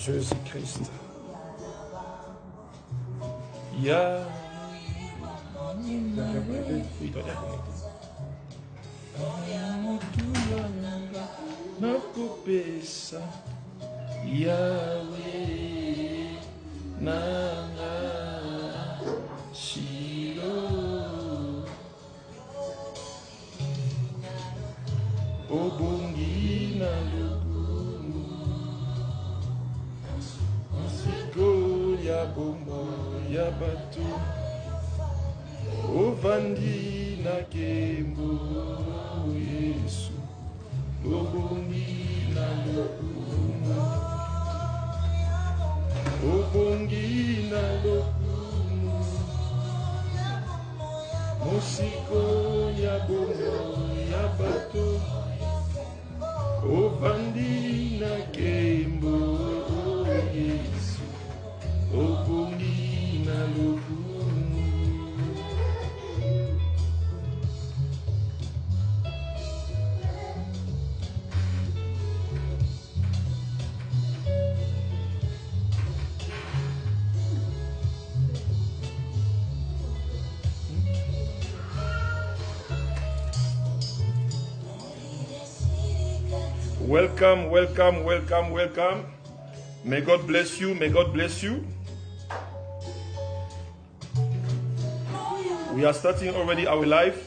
Jésus-Christ. Nakupesa Yahweh Nanga Shilo Obungi na lugumu Siko ya bombo ya batu Ovandi na kembo Yesu Obungi na lukumu Obungi na lukumu Musiko ya bomo ya bato Ovandi na kembo Yesu Obungi na lukumu. Welcome, welcome, welcome, welcome. May God bless you. May God bless you. We are starting already our live.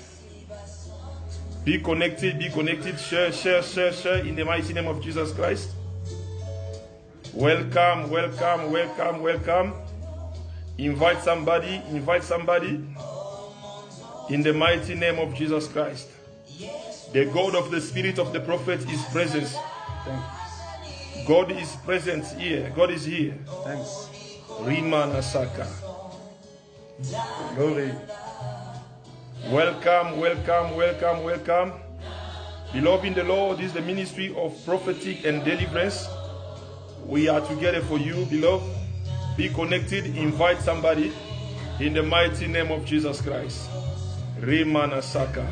Be connected, share, share, share, share in the mighty name of Jesus Christ. Welcome, welcome, welcome, welcome. Invite somebody in the mighty name of Jesus Christ. The God of the spirit of the prophet is present. Thanks. God is present here. God is here. Thanks. Rimana Saka. Glory. Welcome, welcome, welcome, welcome. Beloved in the Lord, this is the ministry of prophetic and deliverance. We are together for you, beloved. Be connected. Invite somebody in the mighty name of Jesus Christ. Rimana Saka.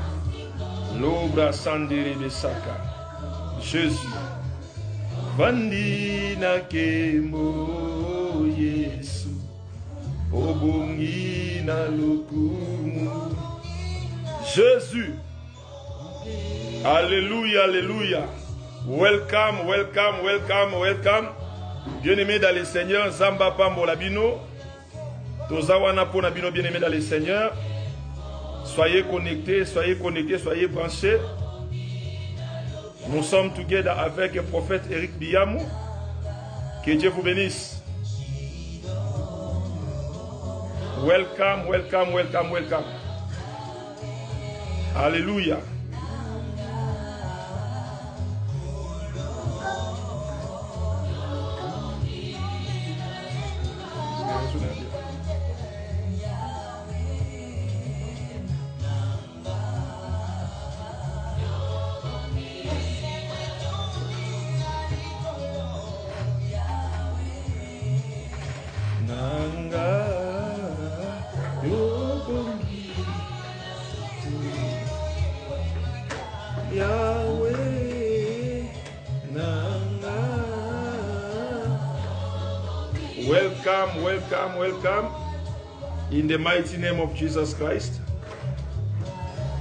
Lobra Sandiri Besaka. Jésus. Vandi na kembo Yesu. Obungi na lukumu. Jésus. Alléluia, alléluia. Welcome, welcome, welcome, welcome. Bien-aimés dans le Seigneur, Zamba Pambo Labino. Tozawana Ponabino, bien-aimés dans le Seigneur. Soyez connectés, soyez branchés. Nous sommes together avec le prophète Eric Biamou. Que Dieu vous bénisse. Welcome, welcome, welcome, welcome. Alléluia. Welcome, welcome, welcome. In the mighty name of Jesus Christ.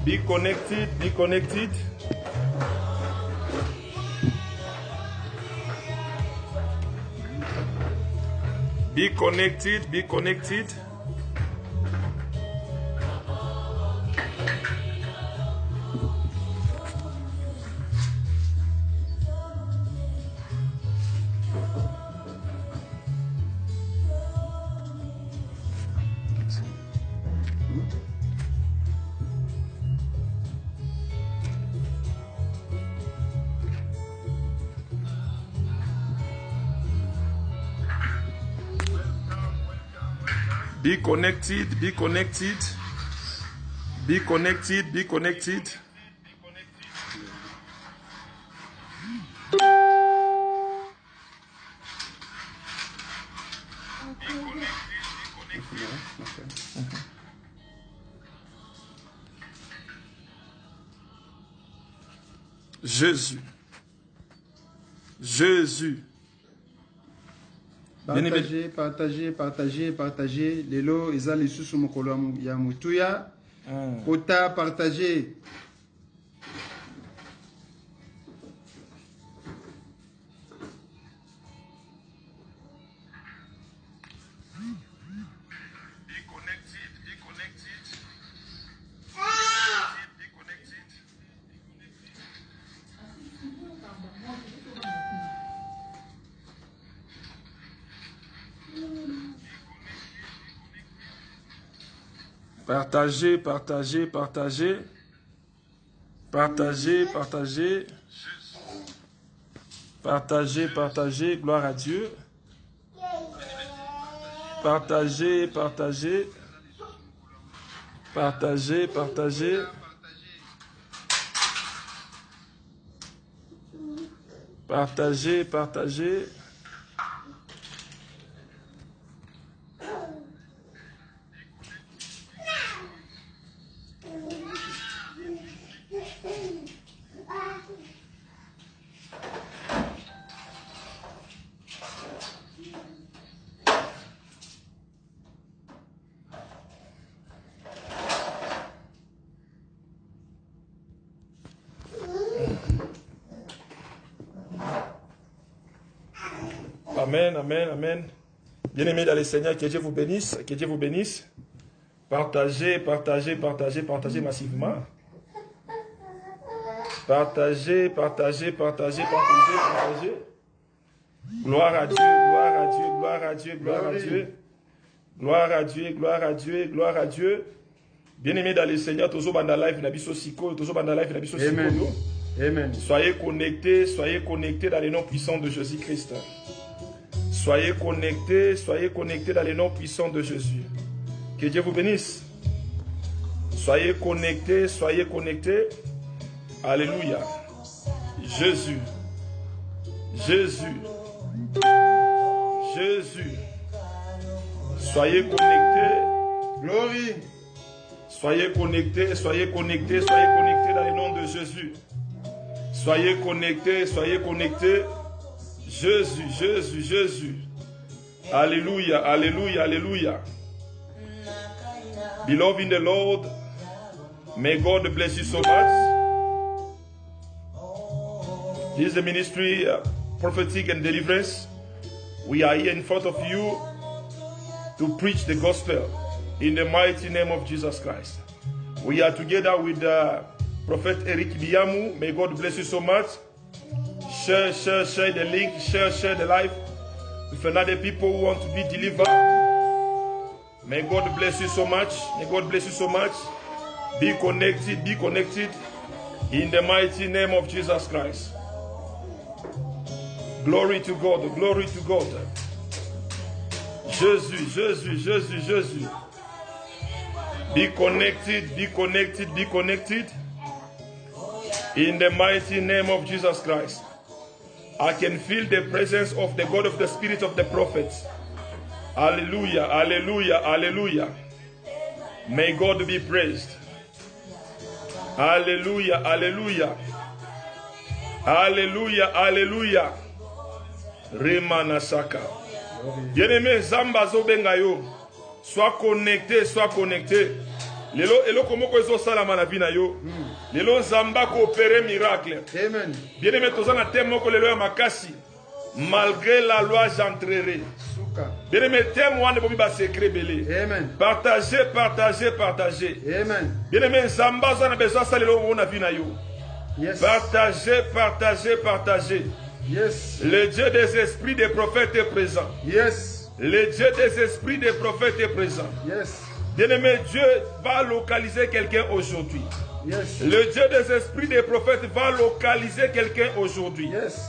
Be connected, be connected. Be connected, be connected. Be connected, be connected, be connected, be connected. Jésus. Jésus. Partagez, partagez, partagez, partagez. Lelo, eza lisusu mokolo ya mutuya. Kota, partagez. Partagez, partagez, partagez. Partagez, partagez. Partagez, partagez. Gloire à Dieu. Partagez, partagez. Partagez, partagez. Partagez, partagez. Amen, amen, amen. Bien-aimés dans le Seigneur, que Dieu vous bénisse, que Dieu vous bénisse. Partagez, partagez, partagez, partagez massivement. Partagez, partagez, partagez, partagez, partagez. Gloire à Dieu, gloire à Dieu, gloire à Dieu, gloire à Dieu. Gloire à Dieu, gloire à Dieu, gloire à Dieu. Bien-aimés dans le Seigneur, tozo banda live nabiso siko, tozo banda live nabiso siko. Amen. Soyez connectés dans le nom puissant de Jésus-Christ. Soyez connectés dans le nom puissant de Jésus. Que Dieu vous bénisse. Soyez connectés, soyez connectés. Alléluia. Jésus. Jésus. Jésus. Soyez connectés. Glory. Soyez connectés, soyez connectés, soyez connectés dans le nom de Jésus. Soyez connectés, soyez connectés. Jésus, Jésus, Jésus. Alléluia, alléluia, alléluia. Beloved in the Lord, may God bless you so much. This is the ministry, prophetic and deliverance. We are here in front of you to preach the gospel in the mighty name of Jesus Christ. We are together with Prophet Eric Biamu. May God bless you so much. Share the link, share the life with another people who want to be delivered. May God bless you so much. May God bless you so much. Be connected in the mighty name of Jesus Christ. Glory to God, glory to God. Jésus, Jésus, Jésus, Jésus. Be connected, be connected, be connected in the mighty name of Jesus Christ. I can feel the presence of the God of the Spirit of the prophets. Hallelujah, hallelujah, hallelujah. May God be praised. Hallelujah, hallelujah. Hallelujah, hallelujah. Remanasaka. Bien-aimé, Zamba Zobengayo. Sois connecté, sois connecté. Lelo komoko ezo sala manabina yo. Lelo Zamba ko opérer miracle. Amen. Bien-aimé, tozana temo ko lelo ya makasi. Malgré la loi, j'entrerai. Bien-aimé, témoin de Bobiba secret belé. Amen. Partagez, partagez, partagez. Amen. Bien-aimé, Zamba zana besoin ça lelo on a vu na yo. Yes. Partagez, partagez, partagez. Yes. Le Dieu des esprits des prophètes est présent. Yes. Le Dieu des esprits des prophètes est présent. Yes. Bien-aimé, Dieu va localiser quelqu'un aujourd'hui. Yes. Le Dieu des esprits des prophètes va localiser quelqu'un aujourd'hui. Yes.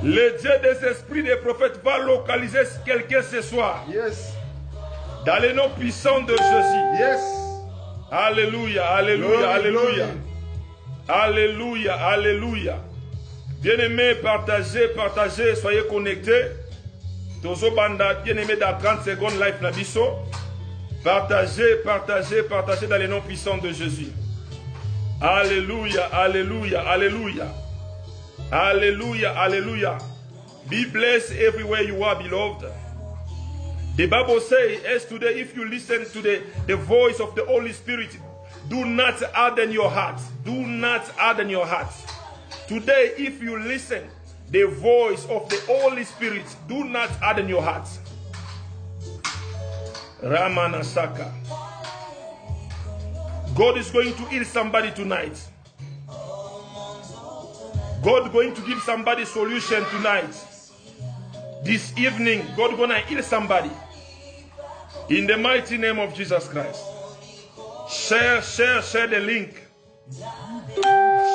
Le Dieu des esprits des prophètes va localiser quelqu'un ce soir. Yes. Dans le nom puissant de Jésus. Yes. Alléluia, alléluia, Glory, alléluia. glory. Alléluia, alléluia. Bien-aimés, partagez, partagez, soyez connectés. Tozo Banda, bien-aimés, dans 30 secondes, live Nabiso. Partagez, partagez, partagez dans les noms puissants de Jésus. Alléluia, alléluia, alléluia. Alléluia, alléluia. Be blessed everywhere you are, beloved. The Bible says, as today, if you listen to the voice of the Holy Spirit, do not harden your heart. Do not harden your heart. Today, if you listen the voice of the Holy Spirit, do not harden your heart. Ramanasaka. God is going to heal somebody tonight. God is going to give somebody solution tonight. This evening, God is going to heal somebody. In the mighty name of Jesus Christ. Share the link.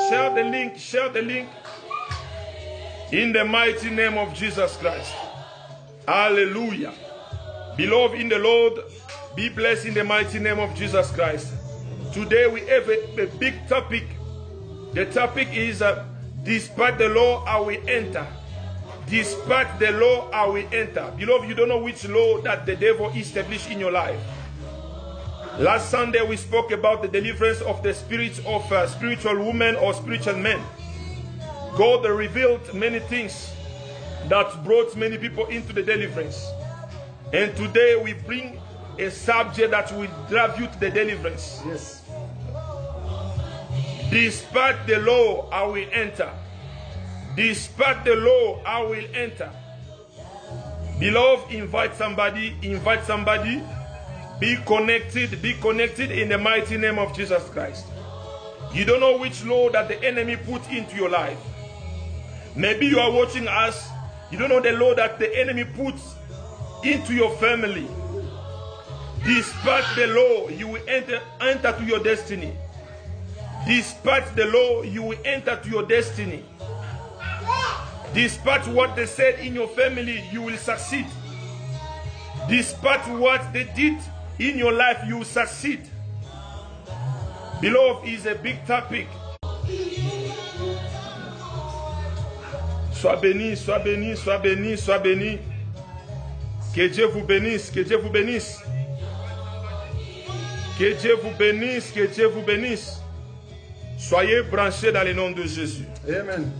Share the link, share the link. In the mighty name of Jesus Christ. Hallelujah. Beloved in the Lord, be blessed in the mighty name of Jesus Christ. Today we have a big topic. The topic is despite the law I will enter. Despite the law I will enter. Beloved, you don't know which law that the devil established in your life. Last Sunday we spoke about the deliverance of the spirits of spiritual women or spiritual men. God revealed many things that brought many people into the deliverance. And today we bring a subject that will drive you to the deliverance. Yes. Despite the law, I will enter. Despite the law, I will enter. Beloved, invite somebody, invite somebody. Be connected in the mighty name of Jesus Christ. You don't know which law that the enemy put into your life. Maybe you are watching us, you don't know the law that the enemy puts into your family. Despite the law, you will enter to your destiny. Despite the law, you will enter to your destiny. Despite what they said in your family, you will succeed. Despite what they did in your life, you will succeed. Beloved, is a big topic. Sois béni, sois béni, sois béni, sois béni. Que Dieu vous bénisse, que Dieu vous bénisse. Que Dieu vous bénisse, que Dieu vous bénisse. Soyez branchés dans le nom de Jésus. Amen.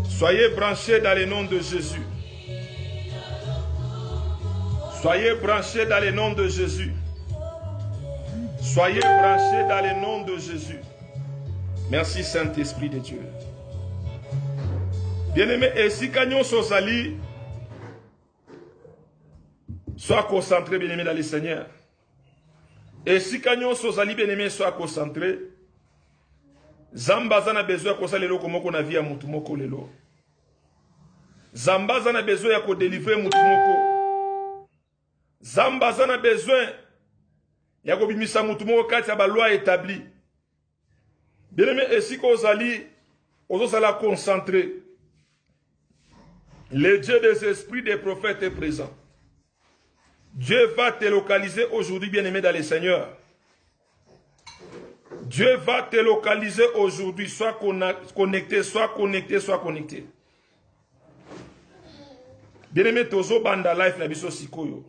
Soyez branchés dans le nom de Jésus. Soyez branchés dans le nom de Jésus. Soyez branchés dans le nom de Jésus. Merci Saint-Esprit de Dieu. Bien-aimé, et si Kanyon Sosali, sois concentré, bien-aimé, dans le Seigneur. Et si Kanyon Sosali, bien-aimé, sois concentré, Zamba zana besoin ko salelo ko moko na vie ya mutu moko lelo. Zamba zana besoin ya ko délivrer mutu moko. Zamba zana besoin ya ko bimisa mutu moko kati ya ba loi établie. Bien-aimé, et si ko zali ozo sala concentré. Le Dieu des esprits des prophètes est présent. Dieu va te localiser aujourd'hui, bien-aimé, dans le Seigneur. Dieu va te localiser aujourd'hui. Sois connecté, sois connecté, sois connecté. Bien-aimé, tozo banda life na biso sikoyo.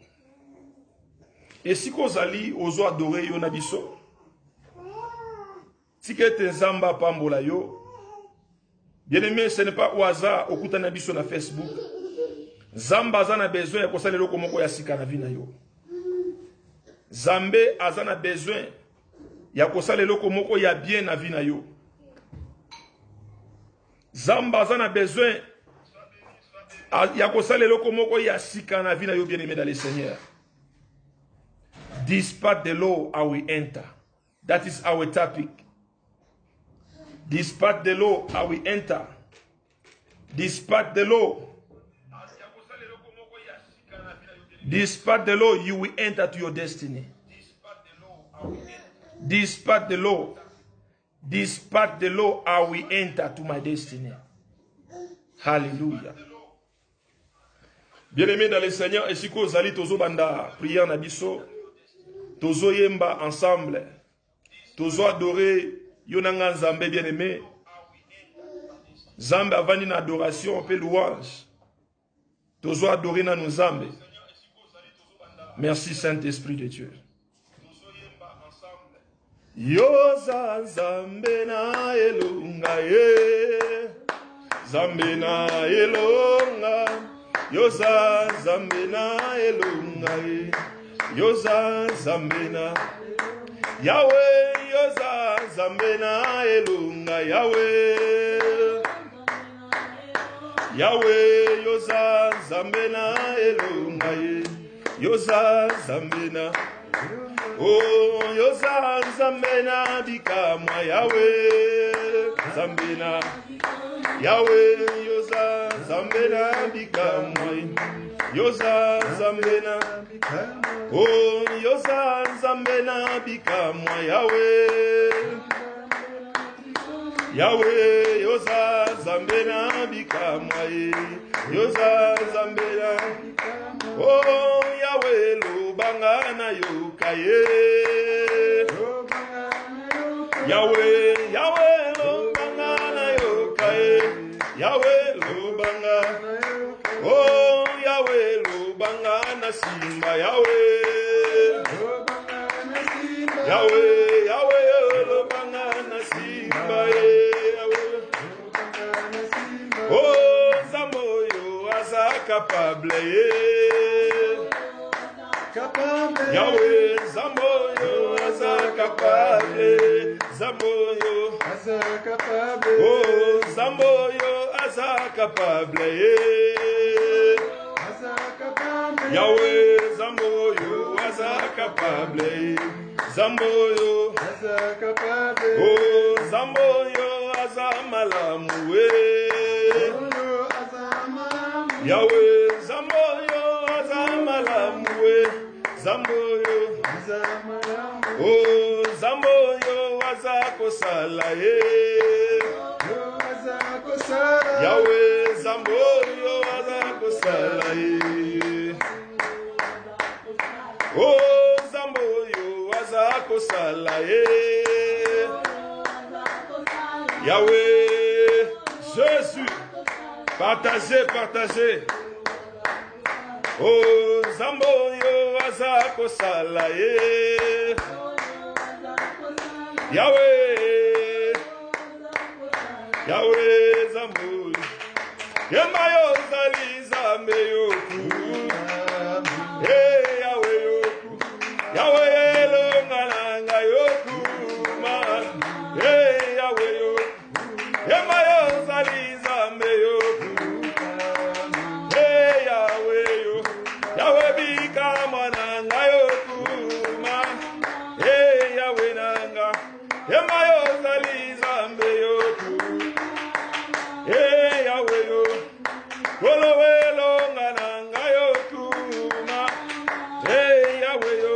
Et siko zali ozo adorer yo na biso. Sike te zamba pambola yo. Bien-aimé, ce n'est pas au hasard okuta na biso na Facebook. Zamba azana besoin ya kosala eloko moko ya sika na vie na yo. Zambe azana besoin ya kosala eloko moko ya bien na vie na yo. Zamba azana besoin ya kosala eloko moko ya sika na vie na yo, bien-aimé dans le Seigneur. Despite the law, I will enter. That is our topic. Despite the law, I will enter. Despite the law. Despite the law, you will enter to your destiny. Despite the law. Despite the law, I will enter to my destiny. Hallelujah. Bien-aimé dans le Seigneur, et si ko zali tozo banda prière na biso, tozo yemba ensemble, tozo adorer Yonanga Nzambe, bien-aimé. Zambe avani na adoration, pe louange. Tozo adorer na nous Zambe. Merci Saint-Esprit de Dieu. Yoza Zambe na elunga ye. Zambe na elunga. Yoza Zambe na elunga ye. Yoza Zambe na Yahweh. Yoza Zambe na elunga Yahweh. Yahweh. Yoza Zambe na elunga ye. Yoza Zambe na Oh, Yoza Zambe na bikamwa Yahweh. Zambe na Yahweh. Yoza Zambe na bikamwa Yoza Zambe na Oh, Yoza Zambe na bikamwa Yahweh. Yahweh. Yoza Zambe na bikamwa Yoza Zambe na Oh, Yahweh lubanga na yokaye. Yahweh, Yahweh lubanga na yokaye. Yahweh lubanga. Oh, Yahweh lubanga na simba Yahweh. Yahweh, Yahweh lubanga na simba Yahweh. Oh, Zamoyo asa capable. Yahweh, Zamoyo, asa capable, Zamoyo, asa capable, oh, Zamoyo, asa capable, Yahweh, Zamoyo, asa capable, Zamoyo, asa capable, oh, Zamoyo, asa malamu, Yahweh, Zamoyo, asa malamu, Zamboyo, oh, Zamboyo, wazako salaye. Yahweh, Zamboyo, wazako salaye. Oh, Zamboyo, wazako salaye. Yahweh, Jésus, partagez, partagez. Oh, Zamboyo azako salaye. Yahweh, Yahweh Zamboyo. Yemayo zali Zambeyo ku. Hey, Yahweh yoku. Yahweh longananga yoku man. Hey, Yahweh yoku. Yemayo zali Zambeyo ku. Hey, Yahweh yoku. Yahweh bikama nanga yokuma. Hey, Yahweh nanga. Yemayo zali Zambe yoku. Hey, Yahweh yo. Wolowelo nanga yokuma. Hey, Yahweh yo.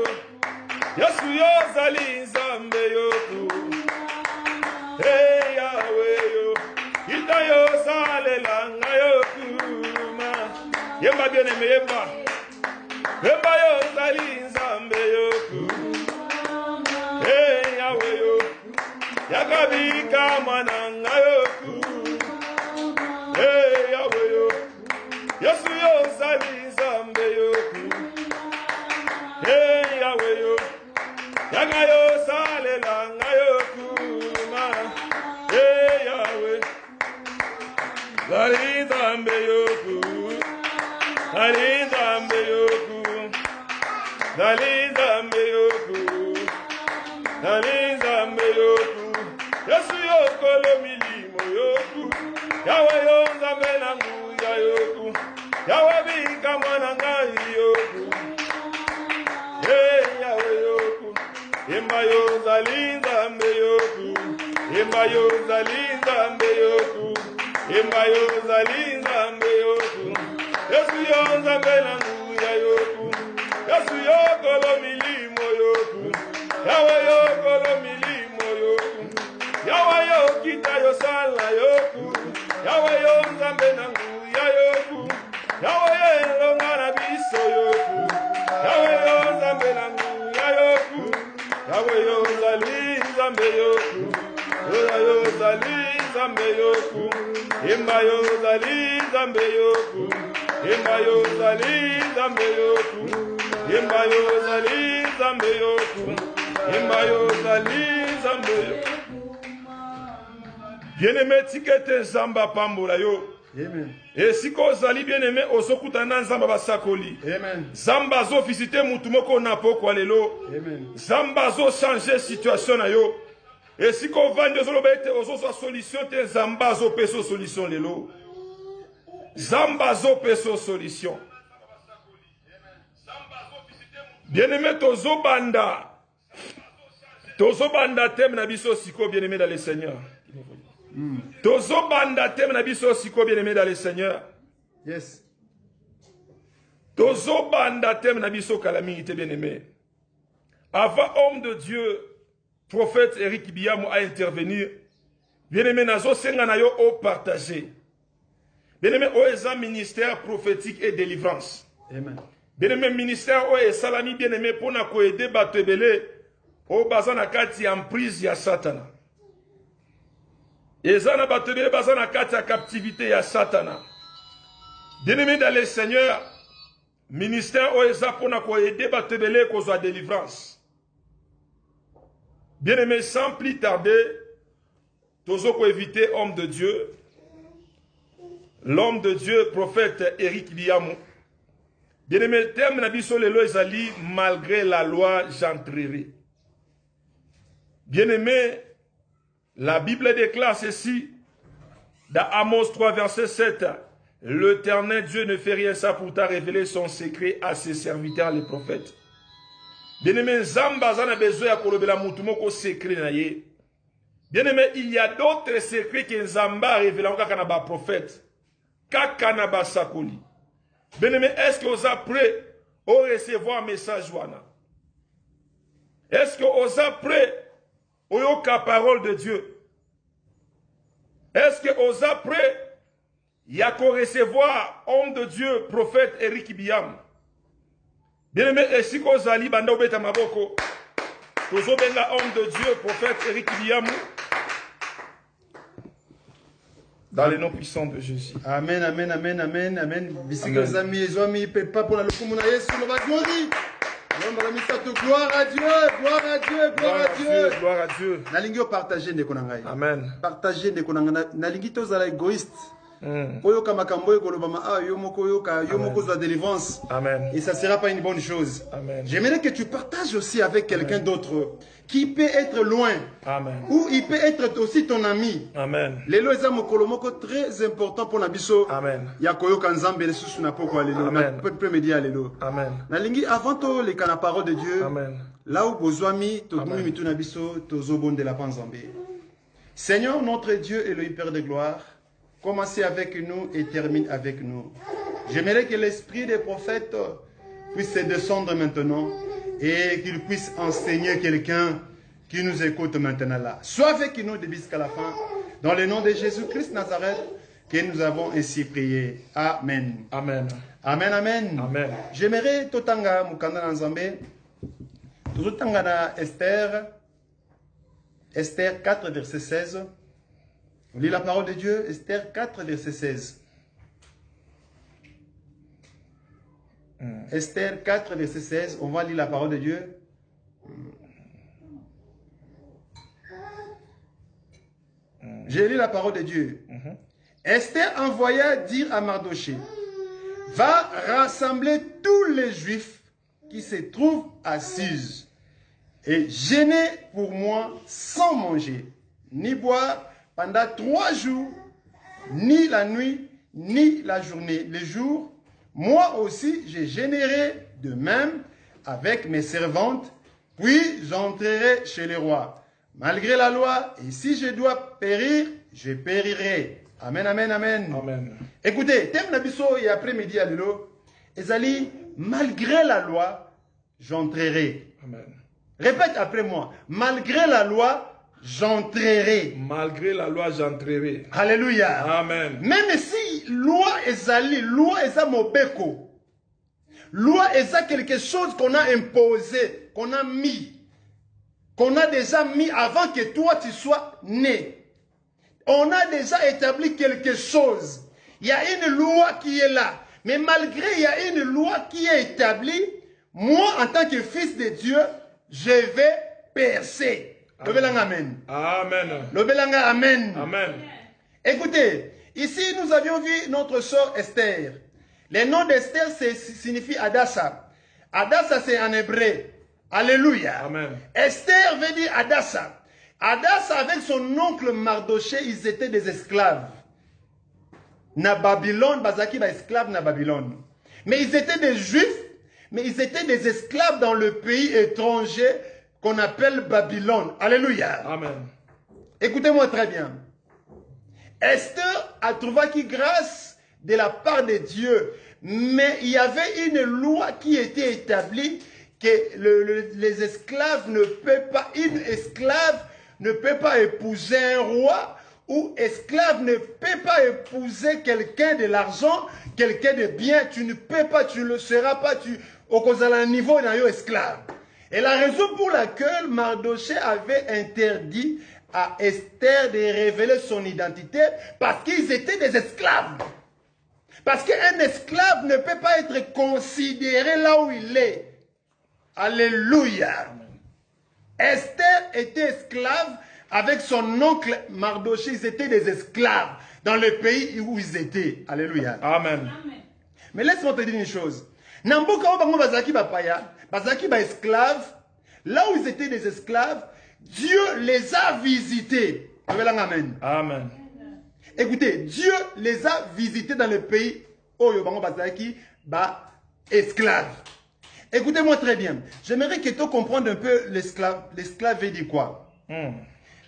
Yesu yo zali Zambe yoku. Hey, Yahweh yo. Ita yo sale langa yokuma. Yemba bien aimé, yemba. Yemba yo zali Zambe yoku. Hey, Yahweh yo. Yakabika mananga yoku. Hey, Yahweh yo. Yesu yo zali Zambe yoku. Hey, Yahweh yo. Yaga yo sale langa yoku ma. Hey, Yahweh. Zali Zambe yoku. Zali Zambe yoku. Zali Zambe yoku. Zali Zambe yoku. Yesu yoko lo milimo yoku. Yahweh yo Zambe nangu ya yoku. Yahweh bika mwana ngai yoku. Hey, Yahweh yoku. Yemba yo zali Zambe yoku. Yemba yo zali Zambe yoku. Yemba yo zali Zambe yoku. Yesu yo Zambe nangu ya yoku. Yesu yoko lo milimo yoku. Yahweh yoko lo milimo yoku. Yahweh yo kita yo sala yoku. Yahweh yo Zambe nangu ya yoku. Yahweh lo ngana biso yoku. Yahweh yo Zambe nangu ya yoku. Yahweh yo zali Zambe yoku. Yo zali Zambe yoku. Yemba yo zali Zambe yoku. Yemba yo zali Zambe yoku. Yemba yo zali Zambe yoku. Yemba yo zali nzambe. Bien-aimé, tikete nzamba pambola yo. Amen. Et si kozali bien-aimé, osokutana nzamba basakoli. Amen. Zamba zo visiter mutu moko na poko lelo. Amen. Zamba zo changer situation na yo. Et si ko vandi ozoloba ete ozoza solution te zamba zo peso solution lelo. Zamba zo peso solution. Bien-aimé tozo banda. Tozo banda tem na biso siko bien-aimé dans le Seigneur. Tozo banda tem na biso siko bien-aimé dans le Seigneur. Yes. Tozo banda tem na biso calamité bien-aimé. Avant homme de Dieu, prophète Eric Biamou a intervenir. Bien-aimé nazo senga na yo au partager. Bien-aimé o eza ministère prophétique et délivrance. Amen. Bien-aimé ministère o esalami bien-aimé pour na ko aider bato ebele o bazana kati en prise ya Satana. Ezana bato ebele bazana kati ya captivité ya Satana. Bien-aimé dans le Seigneur, ministère o eza pour na ko aider bato ebele ko zo délivrance. Bien-aimé, sans plus tarder, tozo ko éviter homme de Dieu, l'homme de Dieu, prophète Eric Biamou. Bien-aimé, terme na biso lelo ezali, malgré la loi, j'entrerai. Bien-aimé, la Bible déclare ceci, dans Amos 3, verset 7, l'Éternel Dieu ne fait rien ça pour t'a révéler son secret à ses serviteurs, les prophètes. Bien-aimé, Zamba zana besoin ya kolobela mutu moko secret na ye. Bien-aimé, il y a d'autres secrets que Zamba révèle kaka na ba prophète. Kaka na ba sakoli. Bien-aimé, est-ce que vous êtes prêts à recevoir un message wana? Est-ce que vous êtes prêts à avoir la parole de Dieu? Est-ce que vous êtes prêts à recevoir homme de Dieu, prophète Eric Biam? Bien-aimé, et si vous allez banda obeta maboko, vous benga homme de Dieu, prophète Eric Biam, dans le nom puissant de Jésus. Amen, amen, amen, amen, amen. Bisika les amis, les amis, pas pour la locomotion, Yesu, on va gloire. Gloire à Dieu, gloire à Dieu, gloire à Dieu. Gloire à Dieu. Nalingi partager de konangai. Amen. Partager de konangai. Nalingi to zala égoïste. Oyoka makambo kolobama ah yo moko yoka yo moko za délivrance. Amen. Et ça sera pas une bonne chose. Amen. J'aimerais que tu partages aussi avec quelqu'un d'autre qui peut être loin. Amen. Ou il peut être aussi ton ami. Amen. Lelo eza mokolo moko très important pour nabiso. Amen. Ya koyoka nzambe lesusu na poko lelo. Amen. Peut me dire lelo. Amen. Nalingi avant to le kana parole de Dieu. Amen. Là où bozwami to dumi mitu nabiso tozo bonde la panzambe. Seigneur notre Dieu et le Père de gloire, commencez avec nous et termine avec nous. J'aimerais que l'esprit des prophètes puisse se descendre maintenant et qu'il puisse enseigner quelqu'un qui nous écoute maintenant là. Sois avec nous de jusqu'à la fin. Dans le nom de Jésus-Christ Nazareth, que nous avons ainsi prié. Amen. Amen. Amen, amen. Amen. J'aimerais totanga mukanda na nzambe. Totanga na Esther 4 verset 16. On lit la parole de Dieu, Esther 4 verset 16. Esther 4 verset 16, on va lire la parole de Dieu. J'ai lu la parole de Dieu. Esther envoya dire à Mardoché, va rassembler tous les Juifs qui se trouvent assis et gêner pour moi sans manger, ni boire pendant 3 jours, ni la nuit, ni la journée. Les jours, moi aussi, je gênerai de même avec mes servantes, puis j'entrerai chez le roi. Malgré la loi, et si je dois périr, je périrai. Amen, amen, amen. Amen. Écoutez, thème nabiso et après-midi à l'élo, Ezali, malgré la loi, j'entrerai. Amen. Répète après moi. Malgré la loi, j'entrerai. Malgré la loi, j'entrerai. Alléluia. Amen. Même si loi Ezali, loi Eza Mobeko, loi Eza quelque chose qu'on a imposé, qu'on a mis, qu'on a déjà mis avant que toi tu sois né. On a déjà établi quelque chose. Il y a une loi qui est là. Mais malgré il y a une loi qui est établie, moi en tant que fils de Dieu, je vais percer. Lobelanga amen. Amen. Lobelanga amen. Amen. Écoutez, ici nous avions vu notre sœur Esther. Le nom d'Esther signifie Adassa. Adassa c'est en hébreu. Alléluia. Amen. Esther veut dire Adassa. Adassa avec son oncle Mardoché, ils étaient des esclaves. Na Babylone, Bazaki va esclave na Babylone. Mais ils étaient des juifs, mais ils étaient des esclaves dans le pays étranger qu'on appelle Babylone. Alléluia. Amen. Écoutez-moi très bien. Esther a trouvé qui grâce de la part de Dieu, mais il y avait une loi qui était établie que les esclaves ne peuvent pas, une esclave ne peut pas épouser un roi, ou esclave ne peut pas épouser quelqu'un de l'argent, quelqu'un de bien. Tu ne peux pas, tu ne le seras pas, au cause d'un niveau d'un esclave. Et la raison pour laquelle Mardoché avait interdit à Esther de révéler son identité, parce qu'ils étaient des esclaves. Parce qu'un esclave ne peut pas être considéré là où il est. Alléluia. Esther était esclave avec son oncle Mardoché. Ils étaient des esclaves dans le pays où ils étaient. Alléluia. Amen. Mais laisse-moi te dire une chose. Namboka Obango Bazaki Bapaya, Bazaki ba esclaves, là où ils étaient des esclaves, Dieu les a visités. Amen. Amen. Écoutez, Dieu les a visités dans le pays où Obango Bazaki ba esclaves. Écoutez-moi très bien. J'aimerais que tu comprennes un peu l'esclave. L'esclave veut dire quoi?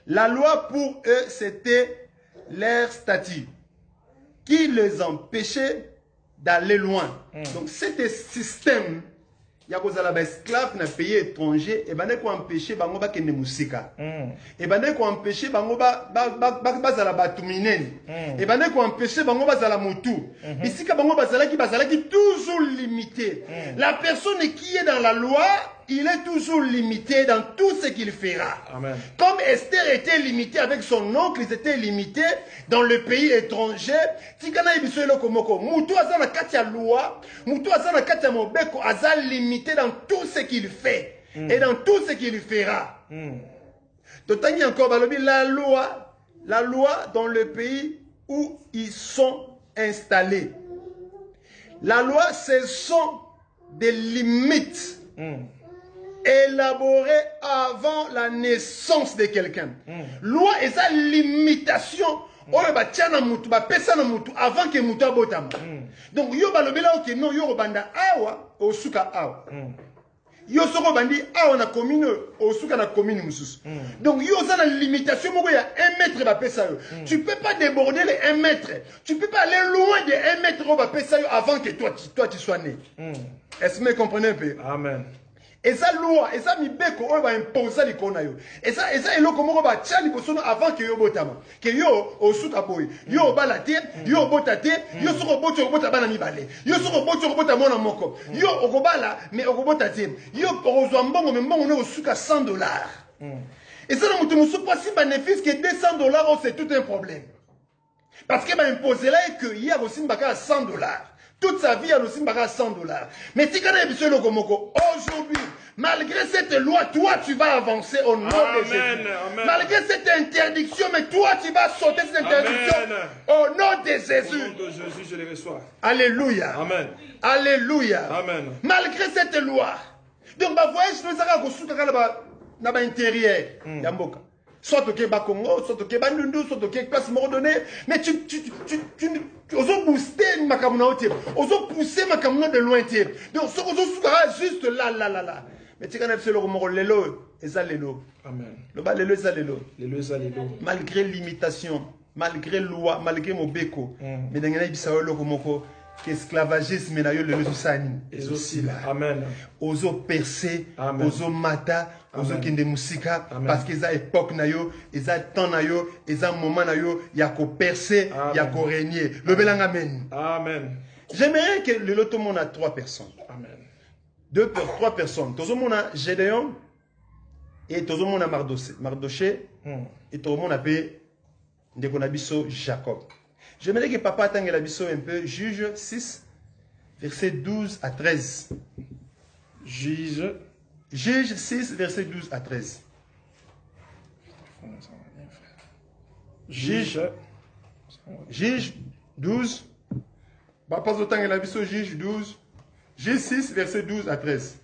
La loi pour eux, c'était leur statut qui les empêchait d'aller loin. Donc, c'était système. Il y a des esclaves dans les pays étrangers et ils ont empêché bango ba kende musika. Et ils ont empêché bango ba la batuminen. Et ils ont empêché bango ba la mutu. Bisika bango bazalaki toujours limité. La personne qui est dans la loi, il est toujours limité dans tout ce qu'il fera. Amen. Comme Esther était limitée avec son oncle, ils étaient limités dans le pays étranger. Tikana ibiso eloko moko. Mutu azana kati ya loi, mutu azana kati ya mobeko, azal limité dans tout ce qu'il fait et dans tout ce qu'il fera. Totangi encore balobi la loi dans le pays où ils sont installés. La loi, ce sont des limites élaborées avant la naissance de quelqu'un. Loi et sa limitation avant que mutu abotama. Donc yo balobela ok non yo banda awa osuka awa. Yo soko bandi awa na commune osuka na commune mususu. Donc yo za na limitation moko ya 1 mètre ba pesa yo. Tu peux pas déborder les 1 mètre. Tu peux pas aller loin de 1 mètre ba pesa yo avant que toi tu sois né. Est-ce que vous comprenez un peu? Amen. Et ça loi, et ça mibeko on va imposer les konayo. Et ça eloko moko ba tchali bosono avant que yo botama. Que yo osuka boy. Yo balate, yo botate, yo soko boto bota bana mibale. Yo soko boto bota mona moko. Yo okobala mais okobotate. Yo okozwa mbongo mais mbongo ne osuka $100. Et ça na mutu musu pas si bénéfice que $200 c'est tout un problème. Parce que ba imposer là que il y a aussi mbaka $100. Toute sa vie, elle aussi à $100. Mais si aujourd'hui, malgré cette loi, toi, tu vas avancer au nom de Jésus. Amen. Malgré cette interdiction, mais toi, tu vas sauter cette interdiction au nom de Jésus. Au nom de Jésus, je les reçois. Alléluia. Amen. Alléluia. Amen. Malgré cette loi. Donc, ma voyage, nous avons dans l'intérieur. Soit au Québec Congo, soit au Québec Nundu, soit au Québec place Morodonné, mais tu oses booster ma communauté, oses pousser ma communauté de loin. Donc, ce que tu juste là. Mais tu connais le mot lelo, et ça lelo. Amen. Le bas lelo, ça lelo. Malgré limitation, malgré loi, malgré mon béco, mais dans les bisao le moko. Esclavagisme na yo le sani et aussi là. Amen. Ozo percer, ozo mata, ozo kende musika parce que za époque na yo, eza temps na yo, eza moment na yo, ya ko percer, ya ko régner. Le belanga amen. Amen. J'aimerais que le loto monde a 3 personnes. Amen. 3 personnes. Tozo monde a Gédéon et tozo monde a Mardoché et tozo monde a ndeko na biso Jacob. J'aimerais que papa atteigne la biso un peu. Juge 6, verset 12 à 13. Juge 6, verset 12 à 13. Juge 12. Pas autant que la vie Juge 12. Juge 6, verset 12 à 13.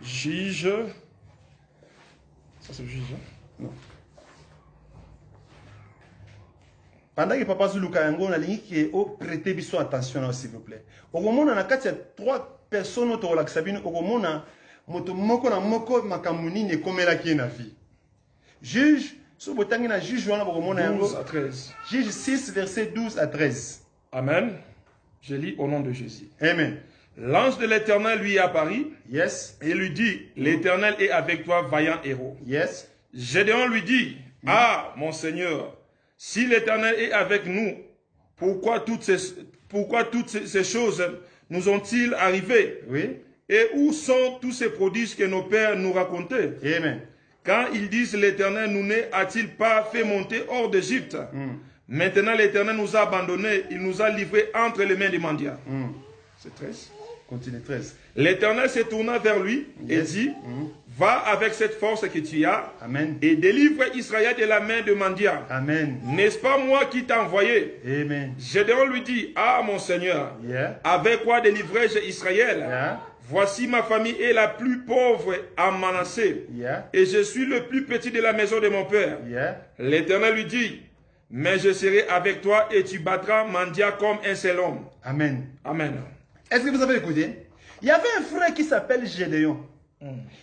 Juge. Ça c'est juge. Non. Pendant que papa Zuluka yango na lingi qui au prêter biso attention s'il vous plaît. Okomona na kati ya 3 personnes to la sabine okomona moto moko na moko makamuni ne komela ki na vie. Juge so botangi na juge wana okomona yango 12 à 13. Juge 6 verset 12 à 13. Amen. Je lis au nom de Jésus. Amen. L'ange de l'Éternel lui apparut. Yes. Et lui dit, l'Éternel est avec toi, vaillant héros. Yes. Gédéon lui dit, ah, mon Seigneur, si l'Éternel est avec nous, pourquoi toutes ces choses nous ont-ils arrivé? Oui. Et où sont tous ces prodiges que nos pères nous racontaient? Amen. Quand ils disent l'Éternel nous a-t-il pas fait monter hors d'Égypte? Maintenant l'Éternel nous a abandonnés, il nous a livrés entre les mains des mendiants. C'est 13. Continue 13. L'Éternel se tourna vers lui et dit, va avec cette force que tu as. Amen. Et délivre Israël de la main de mendiants. Amen. N'est-ce pas moi qui t'ai envoyé? Amen. Gédéon lui dit, ah mon Seigneur, Yeah. avec quoi délivrai-je Israël? Yeah. Voici ma famille est la plus pauvre à Manassé. Yeah. Et je suis le plus petit de la maison de mon père. Yeah. L'Éternel lui dit, mais je serai avec toi et tu battras mendiant comme un seul homme. Amen. Amen. Est-ce que vous avez écouté? Il y avait un frère qui s'appelle Gédéon.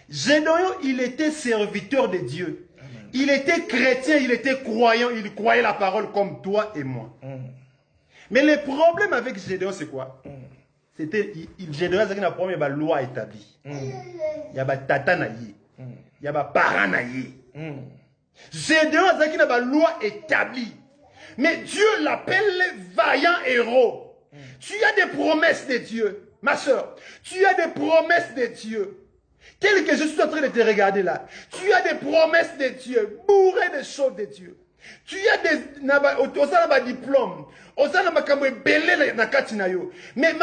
Gédéon, il était serviteur de Dieu. Il était chrétien, il était croyant, il croyait la parole comme toi et moi. Mais le problème avec Gédéon, c'est quoi? C'était, Gédéon, c'est la première loi établie. Il y a tata na yi. Il y a parents na yi. Gédéon, c'est la loi établie. Mais Dieu l'appelle vaillant héros. Tu as des promesses de Dieu. Ma soeur, tu as des promesses de Dieu. Tel que je suis en train de te regarder là. Tu as des promesses de Dieu. Bourré de choses de Dieu. Tu as des diplômes. Mais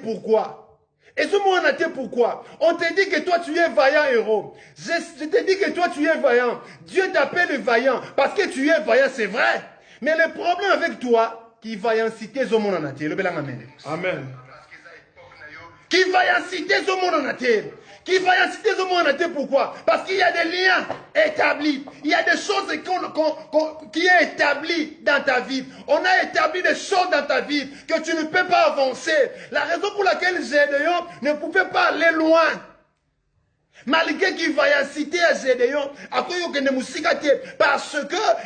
pourquoi? Et ce moment, pourquoi? On te dit que toi tu es vaillant héros. Je te dis que toi tu es vaillant. Dieu t'appelle vaillant parce que tu es vaillant, c'est vrai. Mais le problème avec toi, qui va inciter ce monde en terre. Amen. Qui va inciter ce monde en terre. Qui va inciter ce monde en terre, pourquoi? Parce qu'il y a des liens établis. Il y a des choses qui sont établies dans ta vie. On a établi des choses dans ta vie que tu ne peux pas avancer. La raison pour laquelle Gédéon ne pouvait pas aller loin. Malgré qu'il va inciter à Gédéon, parce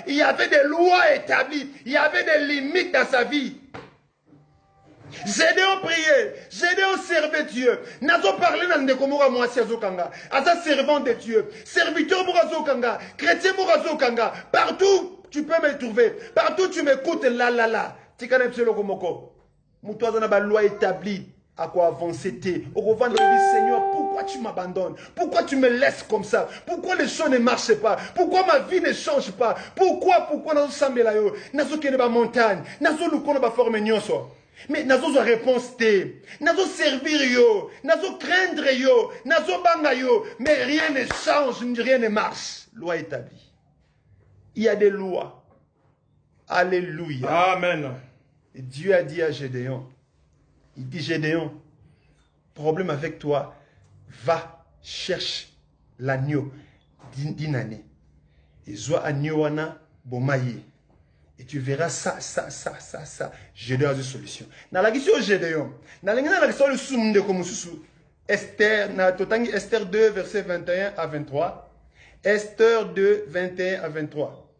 qu'il y avait des lois établies, il y avait des limites dans sa vie. Gédéon priait, Gédéon servait Dieu. Nazo parlait dans le Komora Moasia Zokanga, Asa servant de Dieu, serviteur Morazokanga, chrétien Morazokanga, partout tu peux me trouver, partout tu m'écoutes, là. Tikane Pselo Komoko, Moutouazana ba loi établie. À quoi avancer au revendre le Seigneur, pourquoi tu m'abandonnes? Pourquoi tu me laisses comme ça? Pourquoi les choses ne marchent pas? Pourquoi ma vie ne change pas? Pourquoi nazo sambela yo? Nazo kene ba montagne, nazo lukono ba forme nyonso. Mais nazo zo réponse te, nazo servir yo, nazo craindre yo, nazo banga yo, mais rien ne change, rien ne marche. Loi établie. Il y a des lois. Alléluia. Amen. Et Dieu a dit à Gédéon, il dit Gédéon, problème avec toi, va, cherche l'agneau d'une année. Et zoa agneau wana bomaye. Et tu verras ça. Gédéon a une solution. Dans la question Gédéon, dans la question de Soumde comme sous Esther, Esther 2, verset 21 à 23. Esther 2, 21 à 23.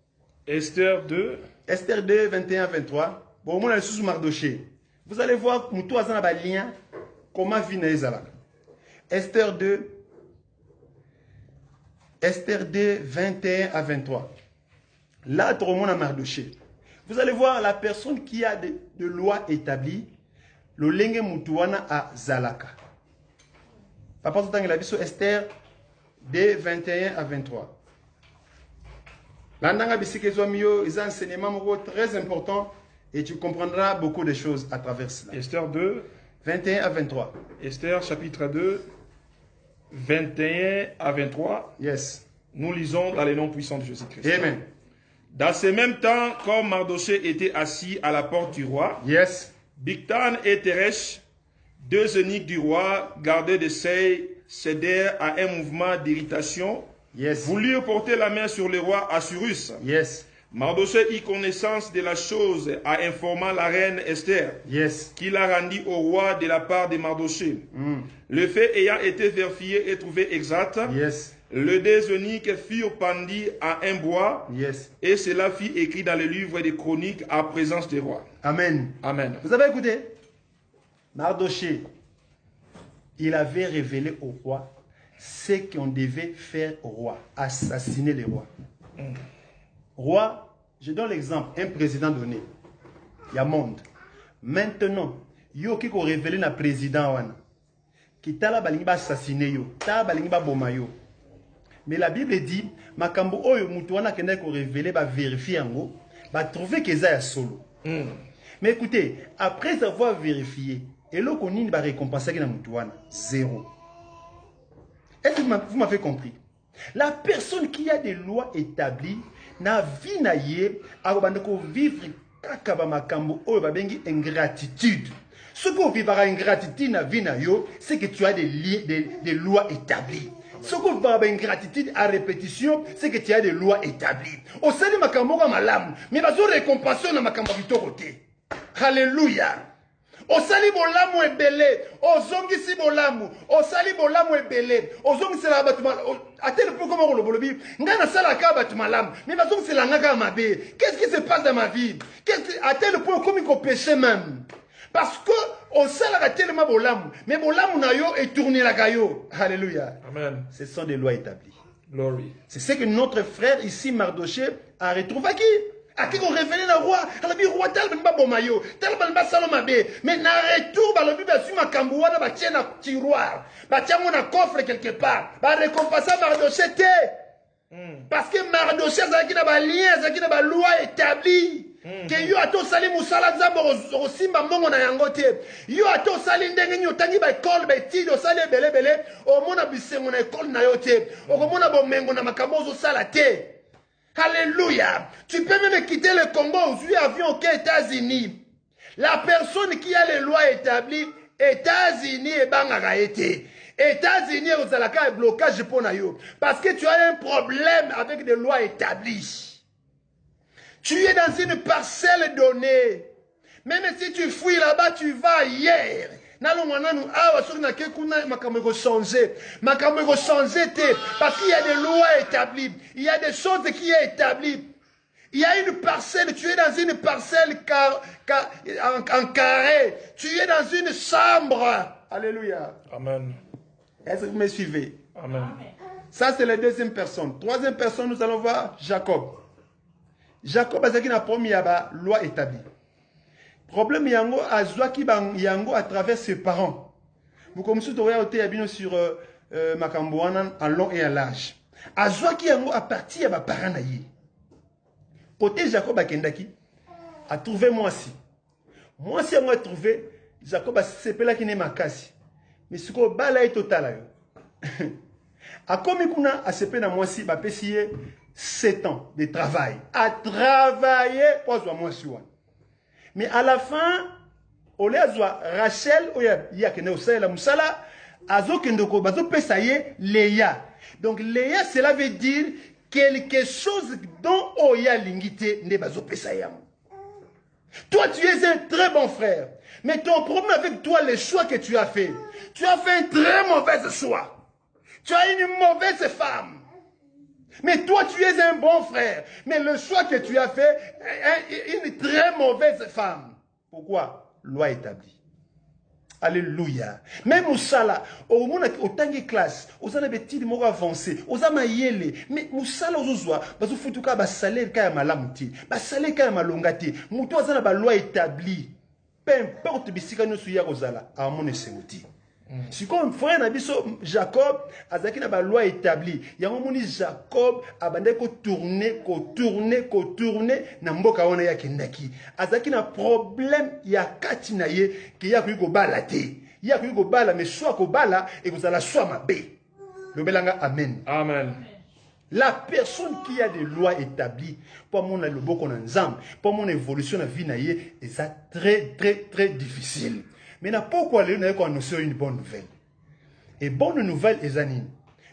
Esther 2. Esther 2, 21 à 23. Bon, on a le sous Mardoché. Vous allez voir comment vit Ezalak. Esther 2, 21 à 23. Là, tout le monde a Mardoché. Vous allez voir la personne qui a de lois établies, le lenge mutuana à Zalaka. Papa Zoutang, il a vu sur Esther 2, 21 à 23. Là, il y a un enseignement très important. Et tu comprendras beaucoup de choses à travers cela. Esther 2, 21 à 23. Esther chapitre 2, 21 à 23. Yes. Nous lisons dans le nom puissant de Jésus-Christ. Amen. Dans ce même temps, comme Mardoché était assis à la porte du roi, Yes. Bigtan et Teresh, deux eunuques du roi, gardés de seuil, cédèrent à un mouvement d'irritation, Yes. voulurent porter la main sur le roi Assurus. Yes. Mardoché eut connaissance de la chose en informant la reine Esther, Yes. qui l'a rendit au roi de la part de Mardoché. Le fait ayant été vérifié et trouvé exact, Yes. les deux eunuques furent pendus à un bois, Yes. et cela fut écrit dans le livre des chroniques à présence des rois. Amen. Amen. Vous avez écouté? Mardoché, il avait révélé au roi ce qu'on devait faire au roi, assassiner les rois. Roi, je donne l'exemple, un président donné, il y a monde. Maintenant, yo qui ko révélé na président wana, qui tala balingi ba assassiner yo, tala balingi ba boma yo. Mais la Bible dit, makambo oyo mutu wana kenda ko révéler ba vérifier yango, ba trouver que ça ya solo. Mais écoutez, après avoir vérifié, et là qu'on va récompenser qui na mutu wana, zéro. Est-ce que vous m'avez compris? La personne qui a des lois établies, na vie na ye, ko vivre kaka ba makambo oyo ba bengi ingratitude. Ce qu'on vivra ingratitude na vie na yo, c'est que tu as des lois établies. Ce qu'on va ingratitude à répétition, c'est que tu as des lois établies. Au sein de makambo ka malamu, mais bazo récompenser na makambo bitoko te. Alléluia. Osali bolamu ebele, ozongisi bolamu, osali bolamu ebele, ozongisi la batuma, à tel point comme on le bolobi, ngana sala ka batumalam, mais bazongisi la ngaka mabe. Qu'est-ce qui se passe dans ma vie? À tel point comme il péché même. Parce que on sala tellement bolamu, mais bolamu na yo est tourné la gayo. Alléluia. Amen. Ce sont des lois établies. Glory. C'est ce que notre frère ici Mardoché a retrouvé qui? À qui on révélé le roi, à la vie roi tel ben bomayo, tel ben salomabé, mais na retour ba le bible sur ma kambouana ba tient na tiroir, ba tient mon coffre quelque part, ba récompenser Mardoché té. Parce que Mardoché ça qui na ba lien, ça qui na ba loi établie. Que yo ato sali musala nzambo rosimba mbongo na yango te. Yo ato sali ndenge nyo tangi ba école ba étude o sali belé belé, o mona bisengo na école na yo te. O ko mona bomengo na makambo zo sala te. Alléluia. Tu peux même quitter le Congo aujourd'hui avion aux États-Unis. La personne qui a les lois établies, États-Unis et bangaka été. États-Unis vous allez un blocage pour nayo parce que tu as un problème avec des lois établies. Tu es dans une parcelle donnée. Même si tu fouilles là-bas, tu vas ailleurs. Parce qu'il y a des lois établies. Il y a des choses qui sont établies. Il y a une parcelle, tu es dans une parcelle en carré. Tu es dans une chambre. Alléluia. Amen. Est-ce que vous me suivez? Amen. Ça, c'est la deuxième personne. Troisième personne, nous allons voir Jacob. Jacob a dit qu'il a la loi établie. Problème yango azwaki yango à travers ses parents. Vous commencez à regarder sur makambo en long et en large. Azwaki yango à partir de mes parents naïe. Côté Jacob akendaki a trouvé moi si. Moi si yango a trouvé Jacob a sepela ki ne makasi. Mais ce ko bala est total yo. A komi kuna a sepela moi si ba pesier 7 ans de travail. A travailler pour soi moi si. Mais à la fin, on les a Rachel, il y a que la Moussala, Azo Kendoko, Bazo Pesaye, Léa. Donc Léa, cela veut dire quelque chose dont Oya Lingite ne Bazo Pesaye. Toi, tu es un très bon frère. Mais ton problème avec toi, les choix que tu as fait un très mauvais choix. Tu as une mauvaise femme. Mais toi, tu es un bon frère. Mais le choix que tu as fait est une très mauvaise femme. Pourquoi? Loi établie. Alléluia. Même Moussala, au monde autant de classe, aux ana betili moko avancé, aux ama yele, mais Moussala ozozwa, bazo futuka ba salaire ka ya malamuti, ba salaire ka ya malongati, muto azana ba loi établie. Peu importe bisika no suya kozala, a mon esengoti. Si comme frère Nabiso Jacob, azaki na ba loi établie. Yango moni Jacob abande ko tourner na mboka wana ya kendaki. Azaki na problème ya kati na ye ki ya ko bala te. Ya ko bala mais soit ko bala et ko zala soit mabe. Le belanga amen. Amen. La personne qui a des lois établies, pour mon le beau qu'on ensemble, pour mon évolution de vie, c'est très difficile. Mais pourquoi aller nous annoncer une bonne nouvelle? Et bonne nouvelle est anine.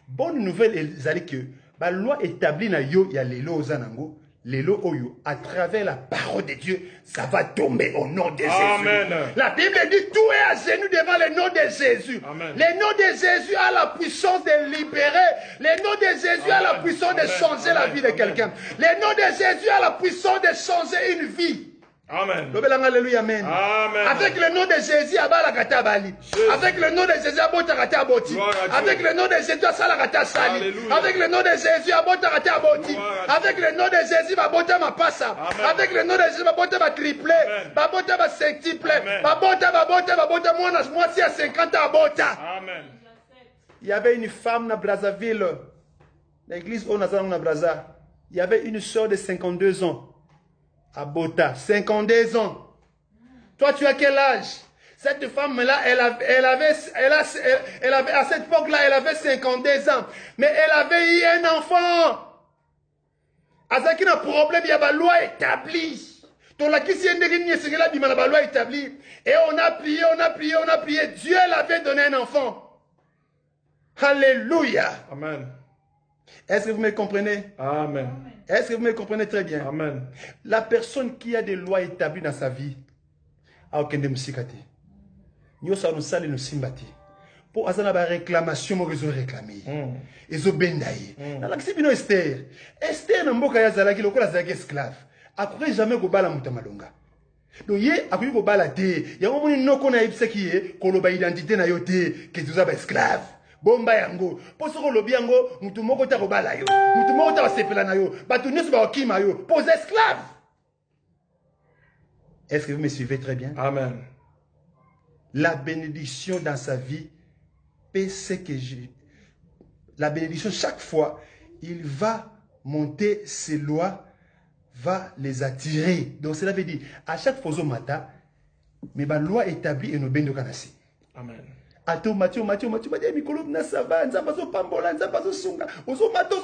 Bonne nouvelle est que la loi établie na yo ya lelo zanango, lelo oyo à travers la parole de Dieu, ça va tomber au nom de Jésus. Amen. La Bible dit tout est à genoux devant le nom de Jésus. Amen. Le nom de Jésus a la puissance de libérer. Le nom de Jésus a la puissance de changer la vie de quelqu'un. Le nom de Jésus a la puissance de changer une vie. Amen. Alléluia, amen. Amen. Avec le nom de Jésus, Abalakata Bali. Avec le nom de Jésus, Abotakata Boti. Avec le nom de Jésus, Salakata Sali. Avec le nom de Jésus, Abotakata Boti. Avec le nom de Jésus, Babota Mapassa. Avec le nom de Jésus, Babota ma triplé. Babota ma centuple. Babota moi si à 50 à Bota. Amen. Il y avait une femme à Brazzaville. L'église Onazan na Brazza. Il y avait une soeur de 52 ans. À Bota, 52 ans. Toi, tu as quel âge? Cette femme-là, elle avait, à cette époque-là, elle avait 52 ans. Mais elle avait eu un enfant. Avec un problème, il y a une loi établie. Et on a prié. Dieu l'avait donné un enfant. Alléluia. Amen. Est-ce que vous me comprenez? Amen. Est-ce que vous me comprenez très bien? Amen. La personne qui a des lois établies dans sa vie, a aucun de musikati. Nous sommes salés nous simbati. Pour avoir une réclamation, nous avons réclamé. Ils ont bendaï. Dans l'accident Esther. Esther n'a pas yazala qui le cola zaki esclave. Après jamais go bala mutamalonga. Donc yé après go bala té. Ya mo ni noko na ibisa ki yé koloba identité na yoté que tu as esclave. Bomba yango poso lobi yango mutu moko ta kobala yo mutu moko ta basepela na yo batu nyonso ba okima yo pose esclave. Est-ce que vous me suivez très bien? Amen. La bénédiction dans sa vie, la bénédiction chaque fois il va monter ses lois, va les attirer. Donc cela veut dire à chaque fois au matin mais ba loi établie et nos bendo kanasi. Amen. Ato Mathieu, mikolo na sava, nzambazo pambola, nzambazo sunga, ozo mato.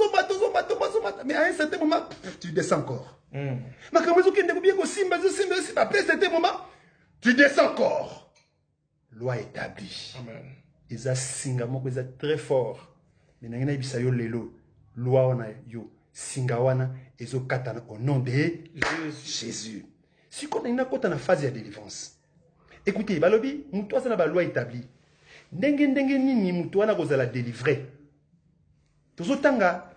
Mais à un certain moment, tu descends encore. Mais quand vous kende bien ko simba, après certain moment, tu descends encore. Loi établie. Amen. Eza singa moko eza très fort. Mais nangina ibisa yo lelo, loi wana yo singa wana ezo katana au nom de Jésus. Si on a une phase de délivrance. Écoutez, balobi, mutu na ba loi établie. Ndenge nini mutu wana kozala délivré. Tozotanga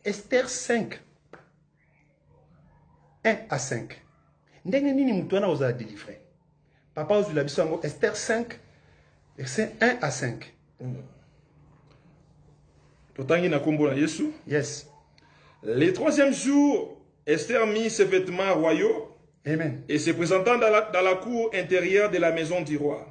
Esther 5 1 à 5. Ndenge nini mutu wana kozala délivré. Papa ozula biso yango Esther 5 verset 1 à 5. Totangi na kombo na Yesu. Yes. Le troisième jour, Esther mit ses vêtements royaux. Amen. Et se présentant dans la cour intérieure de la maison du roi.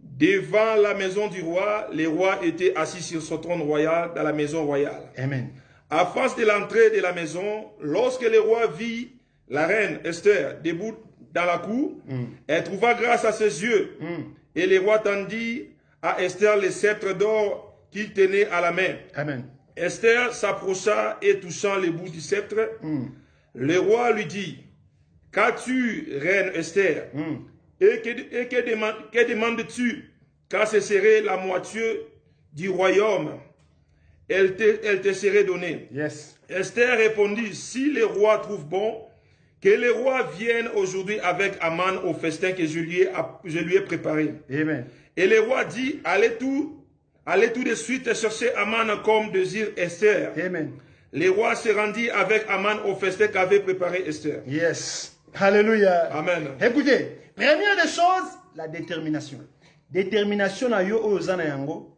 Devant la maison du roi, les rois étaient assis sur son trône royal dans la maison royale. Amen. À face de l'entrée de la maison, lorsque le roi vit la reine Esther debout dans la cour, elle trouva grâce à ses yeux. Et le roi tendit à Esther le sceptre d'or qu'il tenait à la main. Amen. Esther s'approcha et touchant le bout du sceptre, le roi lui dit, « Qu'as-tu, reine Esther? Et que demandes-tu? Car ce serait la moitié du royaume. Elle te serait donnée. » Yes. Esther répondit, « Si le roi trouve bon, que le roi vienne aujourd'hui avec Aman au festin que je lui ai préparé. » Amen. Et le roi dit, allez tout de suite chercher Aman comme désire Esther. Amen. Le roi se rendit avec Aman au festin qu'avait préparé Esther. Yes. Alléluia. Amen. Écoutez, première des choses, la détermination. Détermination na yo ozana yango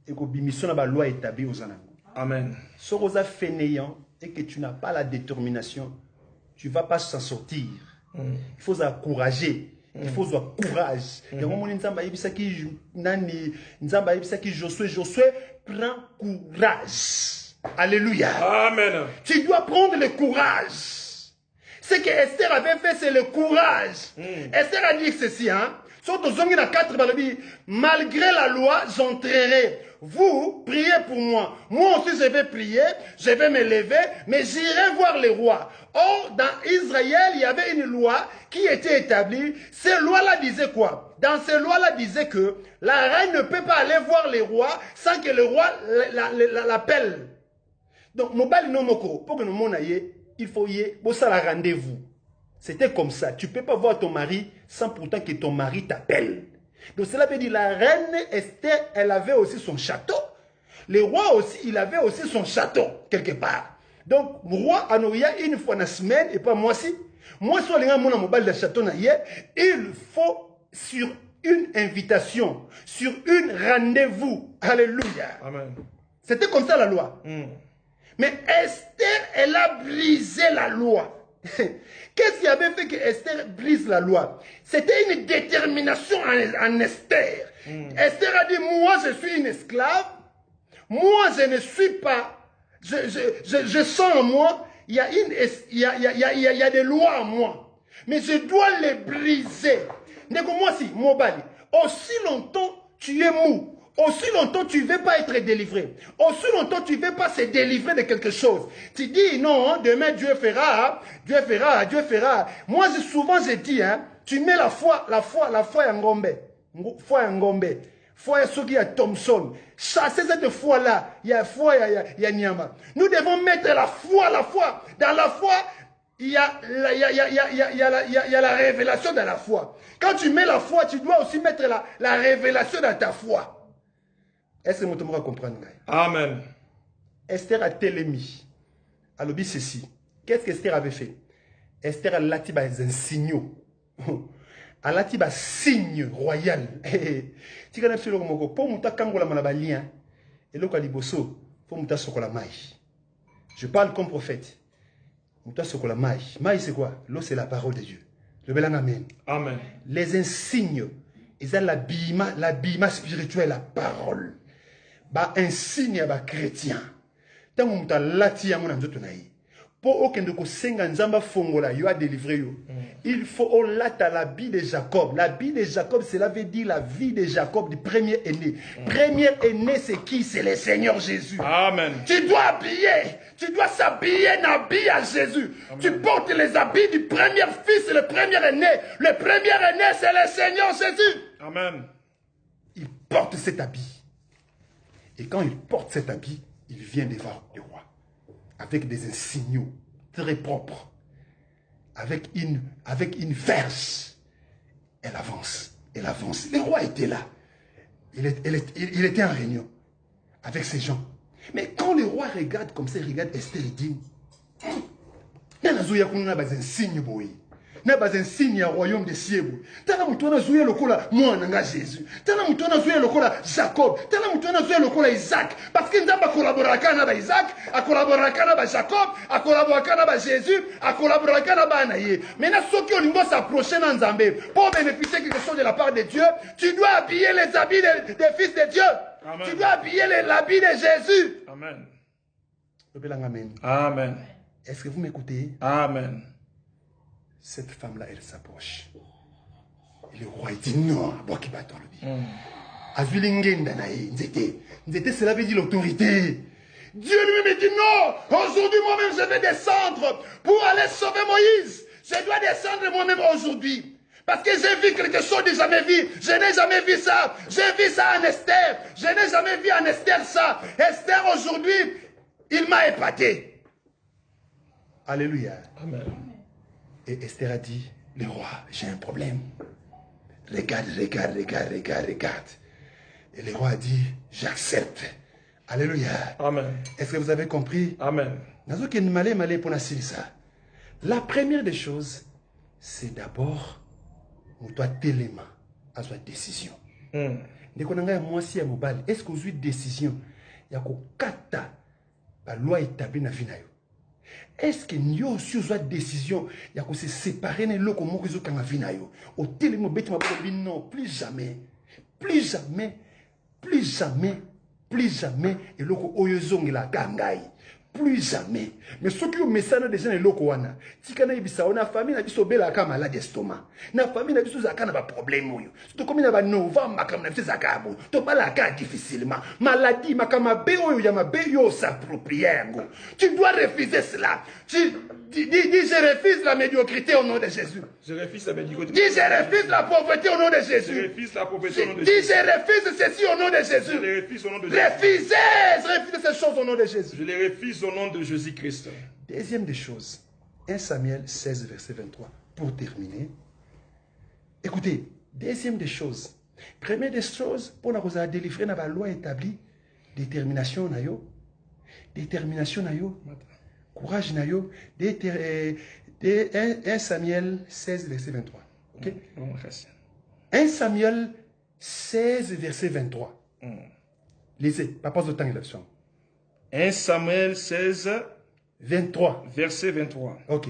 et ko bimission na ba loi établie ozana. Amen. Si vous êtes fainéant et que tu n'as pas la détermination, tu ne vas pas s'en sortir. Il faut encourager. Il faut avoir courage. Josué, prends courage. Alléluia. Amen. Tu dois prendre le courage. Ce que Esther avait fait, c'est le courage. Esther a dit ceci, hein. Malgré la loi, j'entrerai. Vous, priez pour moi. Moi aussi, je vais prier, je vais me lever, mais j'irai voir les rois. Or, dans Israël, il y avait une loi qui était établie. Ces lois-là disaient quoi? Dans ces lois-là disaient que la reine ne peut pas aller voir les rois sans que le roi l'appelle. Donc, mobile no moko, pour que nous monaye, il faut y aller, ça la rendez-vous. C'était comme ça. Tu ne peux pas voir ton mari sans pourtant que ton mari t'appelle. Donc cela veut dire la reine Esther, elle avait aussi son château. Le roi aussi, il avait aussi son château, quelque part. Donc, le roi Anoria, une fois dans la semaine, et pas moi si. Moi, si on a mon mobile de château, il faut sur une invitation, sur une rendez-vous. Alléluia. Amen. C'était comme ça la loi. Mais Esther, elle a brisé la loi. Qu'est-ce qui avait fait que Esther brise la loi? C'était une détermination en Esther. Esther a dit, moi je suis une esclave. Moi je ne suis pas. Je sens en moi, il y a des lois en moi. Mais je dois les briser. Moi si, Mobali, aussi longtemps tu es mou. Aussi longtemps tu ne veux pas être délivré. Aussi longtemps tu ne veux pas se délivrer de quelque chose. Tu dis non, demain Dieu fera, Dieu fera, Dieu fera. Moi souvent je dis, tu mets la foi en Ngombe. Foi en Ngombe. Foi ceux qui a Thompson. Chasser cette foi-là. Il y a foi, il y a Nyama. Nous devons mettre la foi. Dans la foi, il y a la révélation dans la foi. Quand tu mets la foi, tu dois aussi mettre la révélation dans ta foi. Est-ce que vous pouvez comprendre? Amen. Esther a télémis. Alors, ceci. Qu'est-ce qu'Esther avait fait? Esther a lati un signe. Elle a un signe royal. Tu connais ce que pour muta kangola malabalien et le kaliboso pour muta sokola mai. Je parle comme prophète. Muta sokola mai. Mai c'est quoi? L'eau c'est la parole de Dieu. Le bel amen. Amen. Les insignes, ils ont l'habillement spirituel, la parole. Ba insigne ba chrétien. Tant muta lati ya mona nzoto na yi. Pour aucun de kosenga nzamba fongola yo a délivré yo. Il faut lata la vie de Jacob. La vie de Jacob, cela veut dire la vie de Jacob, du premier aîné. Premier aîné, c'est qui? C'est le Seigneur Jésus. Amen. Tu dois habiller. Tu dois s'habiller dans l'habit à Jésus. Amen. Tu portes les habits du premier fils, le premier aîné. Le premier aîné, c'est le Seigneur Jésus. Amen. Il porte cet habit. Et quand il porte cet habit, il vient devant le roi. Avec des insignes très propres. Avec une verse. Elle avance. Elle avance. Le roi était là. Il était en réunion. Avec ces gens. Mais quand le roi regarde comme ça, il regarde Esther, il dit, il y a un signe, il y a un signe au royaume des cieux. Il y a un signe au Jésus. Il y a un signe au Jacob. Il y a un signe au Isaac. Parce qu'il y a collaboré avec Isaac, a collaboré avec Jacob, a collaboré avec Jésus, a collaboré avec Anaïe. Maintenant, ceux qui ont s'approcher dans Zambé pour bénéficier quelque chose de la part de Dieu, tu dois habiller les habits des fils de Dieu. Amen. Tu dois habiller l'habit de Jésus. Amen. Amen. Amen. Est-ce que vous m'écoutez? Amen. Cette femme-là, elle s'approche. Et le roi dit non, moi qui bâton le dit. Cela veut dire l'autorité. Dieu lui me dit non, aujourd'hui moi-même je vais descendre pour aller sauver Moïse. Je dois descendre moi-même aujourd'hui. Parce que j'ai vu quelque chose que j'ai jamais vu. Je n'ai jamais vu ça. J'ai vu ça en Esther. Je n'ai jamais vu en Esther ça. Esther aujourd'hui, il m'a épaté. Alléluia. Amen. Et Esther a dit, le roi, j'ai un problème. Regarde. Et le roi a dit, j'accepte. Alléluia. Amen. Est-ce que vous avez compris? Amen. La première des choses, c'est d'abord nous doit téléma à sa décision. Est-ce que vous avez une décision? Il y a la loi établie dans la vie. Est-ce que nous avons aussi une décision? Il y a se séparer de l'eau comme nous avons vu. Au téléma, non, plus jamais. Plus jamais. Plus jamais. Plus jamais. Et l'eau oyozong la gangai. plus jamais. Mais ce qui est message de gens loko wana, tikana ibisa ona famille na biso bela ka malade estomac. Na famille na biso zaka na ba problème oyo. To comme na ba novembre makam na biso zaka bo. To bala ka difficilement. Maladie makama be oyo ya mabe yo s'approprier ngo. Tu dois refuser cela. Dis je refuse la médiocrité au nom de Jésus. Je refuse la médiocrité. Dis je refuse la pauvreté au nom de Jésus. Je refuse la pauvreté au nom de Dis Jésus. je refuse ceci au nom de Jésus. Je les refuse au nom de Jésus. Refusez ces choses au nom de Jésus. Je les refuse au nom de Jésus-Christ. Deuxième des choses, 1 Samuel 16, verset 23. Pour terminer, écoutez, deuxième des choses. Première des choses, pour nous délivrer dans la loi établie, détermination na yo, courage na yo, 1 Samuel 16, verset 23. Okay? 1 Samuel 16, verset 23. Lisez, pas de temps là-dessus. 1 Samuel 16, 23. verset 23. Ok.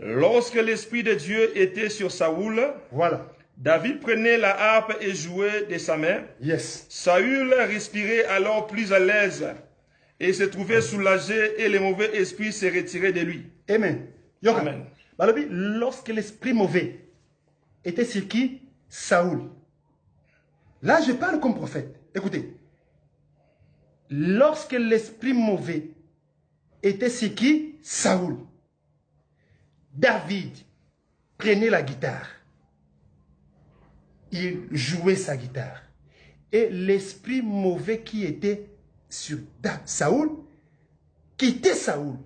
Lorsque l'Esprit de Dieu était sur Saoul, Voilà. David prenait la harpe et jouait de sa main. Yes. Saül respirait alors plus à l'aise et se trouvait soulagé et les mauvais esprits se retiraient de lui. Amen. Amen. Amen. Lorsque l'esprit mauvais était sur qui? Saoul. Là, je parle comme prophète. Écoutez. Lorsque l'esprit mauvais était sur qui? Saoul. David prenait la guitare. Il jouait sa guitare. Et l'esprit mauvais qui était sur Saoul quittait Saoul.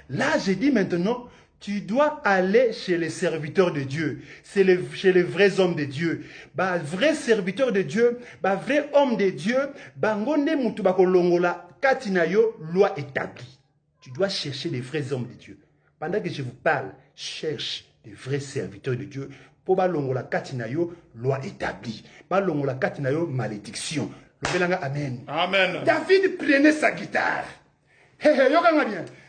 Là, je dis maintenant, tu dois aller chez les serviteurs de Dieu. C'est chez les vrais hommes de Dieu. Bah, vrai serviteur de Dieu, bah, vrai homme de Dieu, bah, ngonde mutu bakolongola katinayo loi établie. Tu dois chercher les vrais hommes de Dieu. Pendant que je vous parle, cherche les vrais serviteurs de Dieu. Pour balongola katinayo loi établie. Balongola katinayo malédiction. Amen. Amen. David prenait sa guitare. Bien.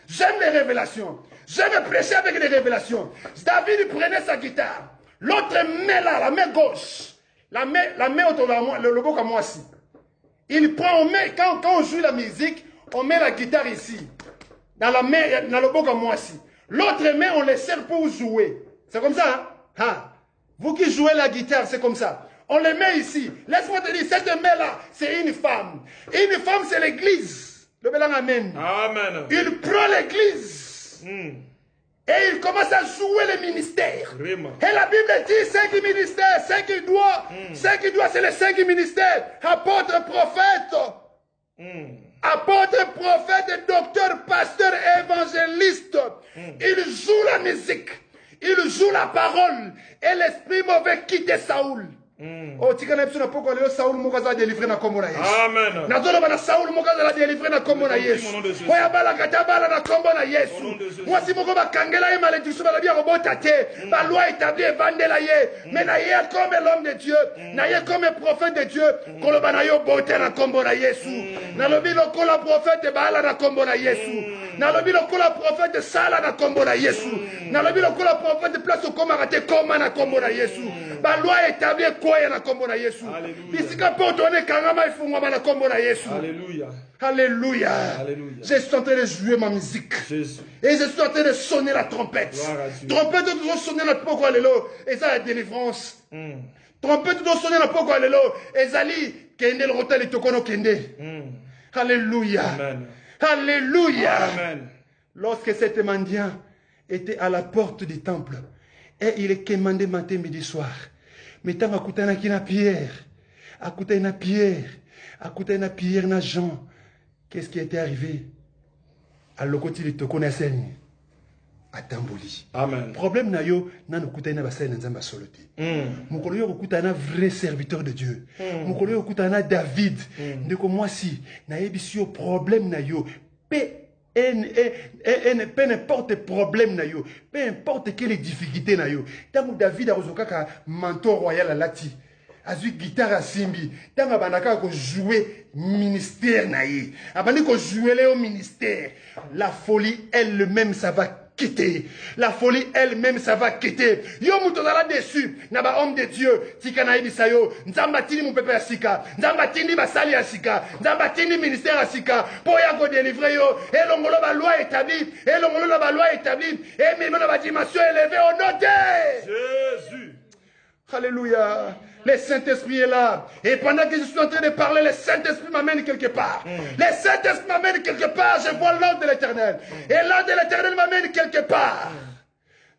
J'aime les révélations. J'aime prêcher avec les révélations. David prenait sa guitare. L'autre main là, la main gauche. La main autour de moi, le logo comme moi ici. Il prend, quand on joue la musique, on met la guitare ici. Dans la main, dans le logo comme moi ici. L'autre main, on les sert pour jouer. C'est comme ça, hein? Ah. Vous qui jouez la guitare, c'est comme ça. On les met ici. Laisse-moi te dire, cette main-là, c'est une femme. Une femme, c'est l'église. Le bélan amen. Amen. Il prend l'église. Et il commence à jouer le ministère. Vraiment. Et la Bible dit 5 ministères, 5 doigts. 5 doigts, c'est les 5 ministères. Apôtre, prophète. Apôtre, prophète, docteur, pasteur, évangéliste. Il joue la musique. Il joue la parole. Et l'esprit mauvais quitte Saoul. Oh, tu connais pas pourquoi Saoul Mokaza délivré na kombo na Yesu. Amen. Nazolo bana Saoul Mokaza délivré na kombo na Yesu. Oya bala katabala na kombo na Yesu. Moi si moko bakangela ye malédiction bala bien robota te. Ba loi établie vandela ye. Mais na ye comme l'homme de Dieu, na ye comme prophète de Dieu, koloba na yo bote na kombo na Yesu. Na lobi lokola prophète bala na kombo na Yesu. Na lobi lokola prophète sala na kombo na Yesu. Na lobi lokola prophète place au koma rate koma na kombo na Yesu. Ba loi établie na kombo na Yesu. Bisika poto ne kangama ifungwa na kombo na Yesu. Alléluia. Alléluia. Je suis en train de jouer ma musique. Jésus. Et je suis en train de sonner la trompette. Trompette doit sonner la poko allélo. Et ça la délivrance. Trompette doit sonner la poko allélo. Et zali kende le rotel et tokono kende. Alléluia. Amen. Alléluia. Amen. Lorsque cet mendiant était à la porte du temple et il est commandé matin, midi, soir. Mais tant à côté na Pierre, à côté na Pierre, à côté na Pierre na Jean, qu'est-ce qui était arrivé? À l'côté de Tokonasel, à Tamboli. Amen. Problème na yo, na no kouta na basay na nzamba solote. Mukolo yo kouta na vrai serviteur de Dieu. Mukolo yo kouta na David. Ndeko moi si na yebisi yo problème na yo. Peu n'importe problème na yo, peu importe quelle difficulté na yo. Tant David a rozokaka manteau royal à lati, azui guitare à simbi, tant abanaka ko jouer ministère na ye, abandi ko jouer le au ministère. La folie elle-même ça va quitter. La folie elle-même, ça va quitter. Yo moutozala dessus. Naba homme de Dieu. Tika na ibisayo. Nzamba tini mon pépé asika. Nzamba tini basali asika. Nzamba tini ministère asika. Pour ya go délivrer yo. Et l'ongolo ba loi établie. Et l'ongolo ba loi établie. Et même la dimension élevée au nom de Jésus. Alléluia. Le Saint-Esprit est là. Et pendant que je suis en train de parler, le Saint-Esprit m'amène quelque part. Le Saint-Esprit m'amène quelque part. Je vois l'ordre de l'Éternel. Et l'ordre de l'Éternel m'amène quelque part.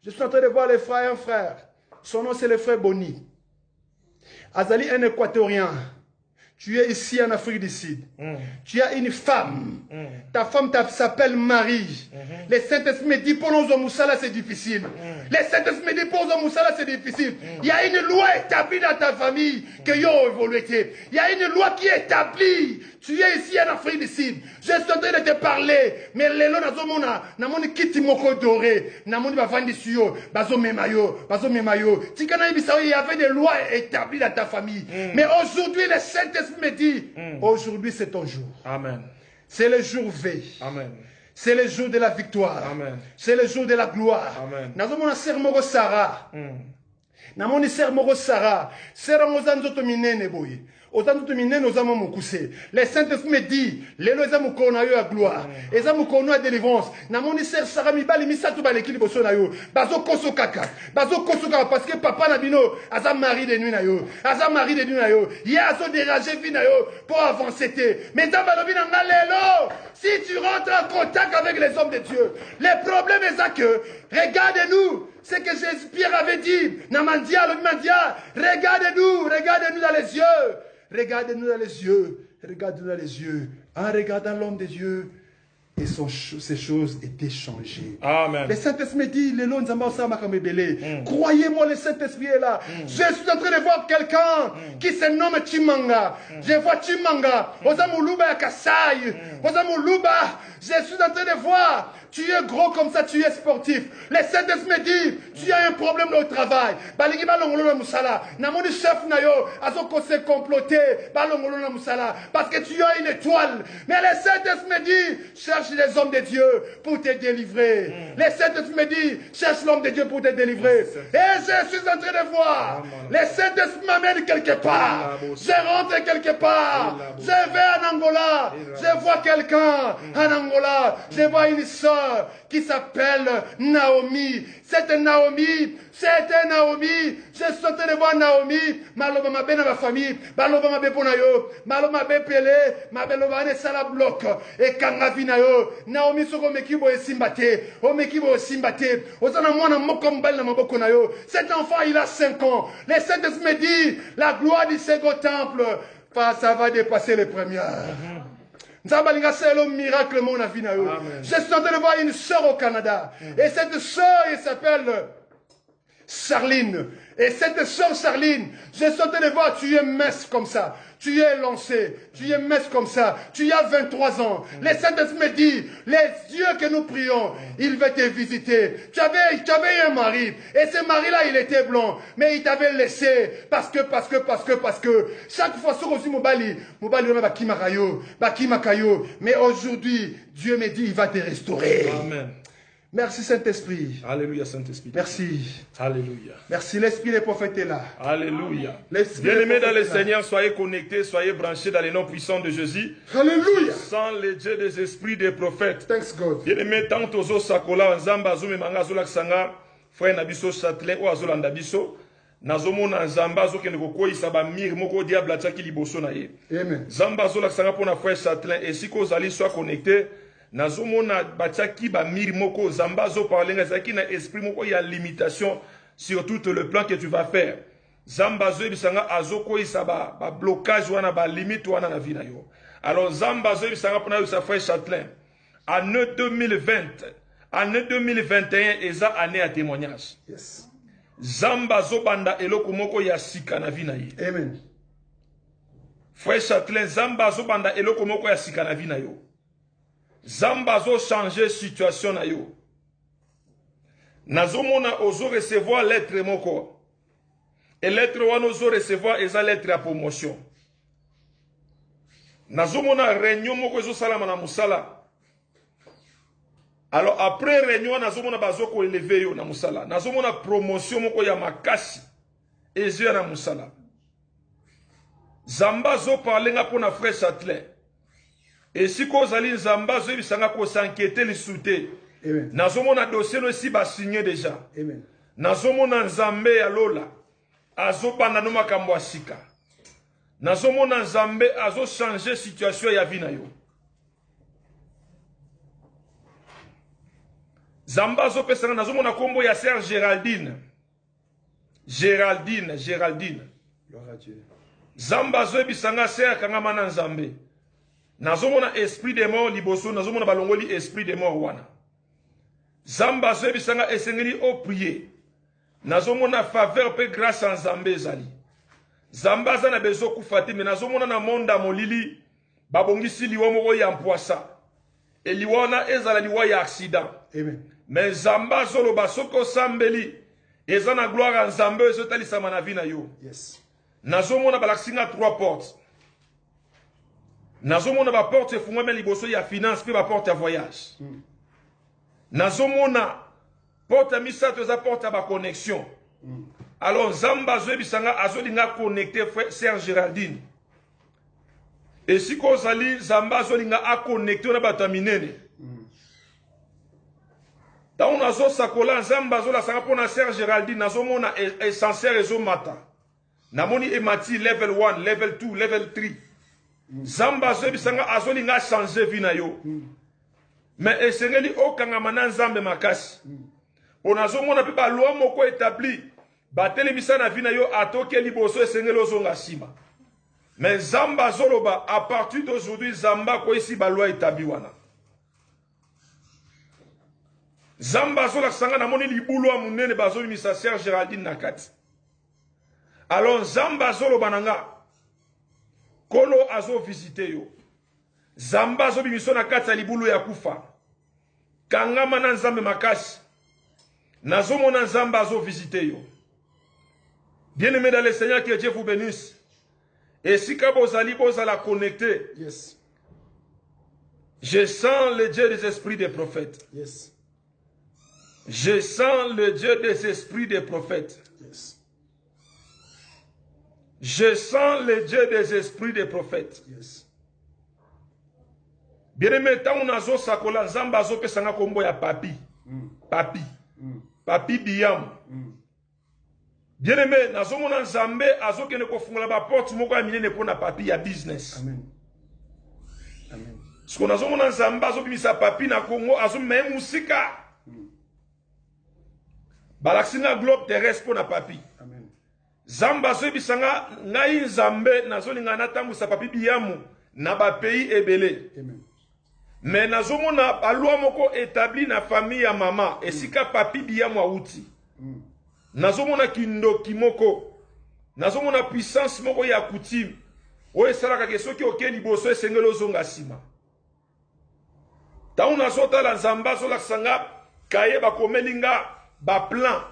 Je suis en train de voir les frères et un frère. Son nom, c'est le frère Boni. Azali, un Équatorien. Tu es ici en Afrique du Sud. Tu as une femme. Ta femme s'appelle Marie. Le Saint-Esprit me dit pour nos Moussala, c'est difficile. Le Saint-Esprit me dit pour nos Moussala, c'est difficile. Il y a une loi établie dans ta famille que yo évolué. Il y a une loi qui est établie. Tu es ici en Afrique du Sud. Je suis en train de te parler. Mais les lois nazomona, namoni kiti moko doré, namoni bavandi suyo, bazo memayo. Tikana ibisayo, il y avait des lois établies dans ta famille. Mais aujourd'hui, le Saint-Esprit me dit, aujourd'hui c'est ton jour. Amen. C'est le jour V. Amen. C'est le jour de la victoire. Amen. C'est le jour de la gloire. Amen. Nazomona ser moko Sarah. Namoni ser moko Sarah. Ser mozanzoto minene boye. Le Saint-Esprit me dit, Lelo ezamukona yo ya gloire, ezamukona ya délivrance. Namoni ser Sarah mibali misatu baleki liboso na yo. Bazo koso kaka parce que papa nabino aza mari de nuit na yo. Aza mari de nuit na yo. Ya azo déranger vie na yo pour avancer te. Mais dans balobi na lelo, si tu rentres en contact avec les hommes de Dieu, le problème est ça que regarde-nous. C'est que Pierre avait dit, Namandia, le Mandia, regardez-nous dans les yeux. Regardez-nous dans les yeux. Regardez-nous dans les yeux. En regardant l'homme de Dieu, et ces choses étaient changées. Amen. Le Saint-Esprit dit, croyez-moi, le Saint-Esprit est là. Je suis en train de voir quelqu'un qui se nomme Chimanga. Je vois Chimanga. Ozamuluba Kasai. Ozamuluba. Je suis en train de voir. Tu es gros comme ça, tu es sportif. Le Saint-Esprit me dit, tu as un problème au travail. Baligi balongolo na musala. Namoni chef nayo, azoko se comploter. Balongolo na musala. Parce que tu as une étoile. Mais le Saint-Esprit me dit, cherche les hommes de Dieu pour te délivrer. Le Saint-Esprit me dit, cherche l'homme de Dieu pour te délivrer. Et je suis en train de voir. Le Saint-Esprit m'amène quelque part. Je rentre quelque part. Je vais en Angola. Je vois quelqu'un en Angola. Je vois une soeur qui s'appelle Naomi. C'était Naomi. Je suis en train de voir Naomi. Maloba ma bena ma famille. Maloba ma be ponayo. Maloba ma be pele. Ma beloba ne sala bloc. Et kanga vinayo. Naomi soko mekibo esimbate. O mekibo esimbate. Ozana mwana moko mbali na maboko nayo. Cet enfant il a 5 ans. Le Saint-Esprit me dit la gloire du second temple. Ça va dépasser les premières. Je suis en train de voir une sœur au Canada. Et cette sœur, elle s'appelle Charline. Et cette sœur Charline, je suis en train de voir, tu es mince comme ça. Tu es lancé. Tu es mince comme ça. Tu as 23 ans. Le Saint-Esprit me dit, les dieux que nous prions, il va te visiter. Tu avais un mari. Et ce mari-là, il était blanc. Mais il t'avait laissé. Parce que. Chaque fois, sur aussi Mobali, on a Bakimakayo. Mais aujourd'hui, Dieu me dit, il va te restaurer. Amen. Merci Saint-Esprit. Alléluia Saint-Esprit. Merci. Alléluia. Merci, l'Esprit des prophètes est là. Alléluia. Bien-aimés dans le Seigneur, soyez connectés, soyez branchés dans les noms puissants de Jésus. Alléluia. Sans les dieux des esprits des prophètes. Thanks God. Bien-aimés, tant aux sakola, nzamba azume manga azula sanga, frère nabiso Châtelain ou azolanda biso. Nazomona nzamba azokende kokoyisa ba mir moko diable ataki liboso na ye. Amen. Nzamba azola sanga pona frère Châtelain et si kozali soit connecté. Nazomona batiaki ba mir moko zamba zo parler ngazaki na esprit moko ya limitation sur tout le plan que tu vas faire. Zamba zo bisanga azoko isa ba blocage wana ba limite wana na vie na yo. Alors zamba zo bisanga pona sa frère Châtelain. Année 2020, année 2021 eza année à témoignage. Yes. Zamba zo banda eloko moko ya sika na vie na ye. Amen. Frère Châtelain zamba zo banda eloko moko ya sika na vie na yo. Zamba zo changer situation na yo. Nazomona ozo recevoir lettre moko. Et lettre wana ozo recevoir eza lettre à promotion. Nazomona réunion moko ozo salama na musala. Alors après réunion nazomona bazoko élevé yo na musala. Nazomona promotion moko ya makasi. Ezio na musala. Zamba zo parlenga pona frère Châtelain. Et si kozali Zamba zo bisanga ko s'inquiéter li souté. Amen. Nazomona dossier no si ba signé déjà. Amen. Nazomona Nzambe ya lola. Azo banda no makambo asika. Nazomona Nzambe azo changer situation ya vie na yo. Zamba zo pesanga nazomona kombo ya sœur Géraldine. Géraldine. Gloire à Dieu. Zamba zo bisanga sœur kangama na Nzambe. Nazomona esprit de mort liboso, nazomona balongoli esprit de mort wana. Zamba zo bisanga esengeli o prier. Nazomona faveur pe grâce en Nzambe zali. Zamba za na bezo kufati me nazomona na monda molili babongisi liwa moko ya mpoasa. E liwana ezala liwa ya accident. Amen. Mais Zamba zolo basoko sambeli ezana gloire en Nzambe ezotalisama na vie na yo. Yes. Nazomona balaksinga 3 portes. Nazomona ba porte efungwame liboso ya finance pe ba porte ya voyage. Nazomona porte ya misato eza porte ya ba connexion. Alors Zamba zo bisanga azolinga connecter frère Sœur Géraldine. Et si kozali Zamba azolinga a connecter na bato minene. Dans nazo sakola Zamba zo la sanga pona Sœur Géraldine nazomona essentiel rezo mata. Namoni emati level 1, level 2, level 3. Zamba zo bisanga azolinga changer vie na yo. Mais esengeli okanga na Nzambe makasi. Onazomona pe ba loi moko établi. Bateli misana vie na yo atoke liboso esengeli ozonga sima. Mais Zamba zoloba à partir d'aujourd'hui Zamba ko ici ba loi établi wana. Zamba zola sanga namoni libulo amunene bazoli misa Sœur Géraldine nakati. Alors Zamba zoloba nanga kolo azo visiter yo. Zamba zo bimiso na kati ya libulu ya kufa. Kangama na Nzambe makasi. Nazomona Nzamba azo visiter yo. Bien-aimé dans le Seigneur, que Dieu vous bénisse. Et si kabozali bozala connecté. Yes. Je sens le Dieu des esprits des prophètes. Yes. Je sens le Dieu des esprits des prophètes. Yes. Je sens le Dieu des esprits des prophètes. Yes. Bien-aimé, tant on a zo sakola Nzamba zo pesanga kombo ya papi. Papi. Papi Biyam. Bien-aimé, nazomona Nzambe azokene kofungola ba porte moko ya minene pona papi ya business. Amen. Amen. Parce que nazomona Nzambe azobimisa papi na Congo azomema musika. Balaksinga globe terrestre pona papi. Amen. Zamba azobisanga ngai Nzambe nazolinga natambusa papi Biyamu na ba pays ebele. Amen. Mais nazomona balwa moko établi na famille ya mama esika papi Biyamu auti. Nazomona kindoki moko. Nazomona puissance moko ya coutume. Oye salaka ke soki oke liboso esengelo zonga sima. Ta una sota la Nzamba zo la sanga kaye ba komelinga ba plan.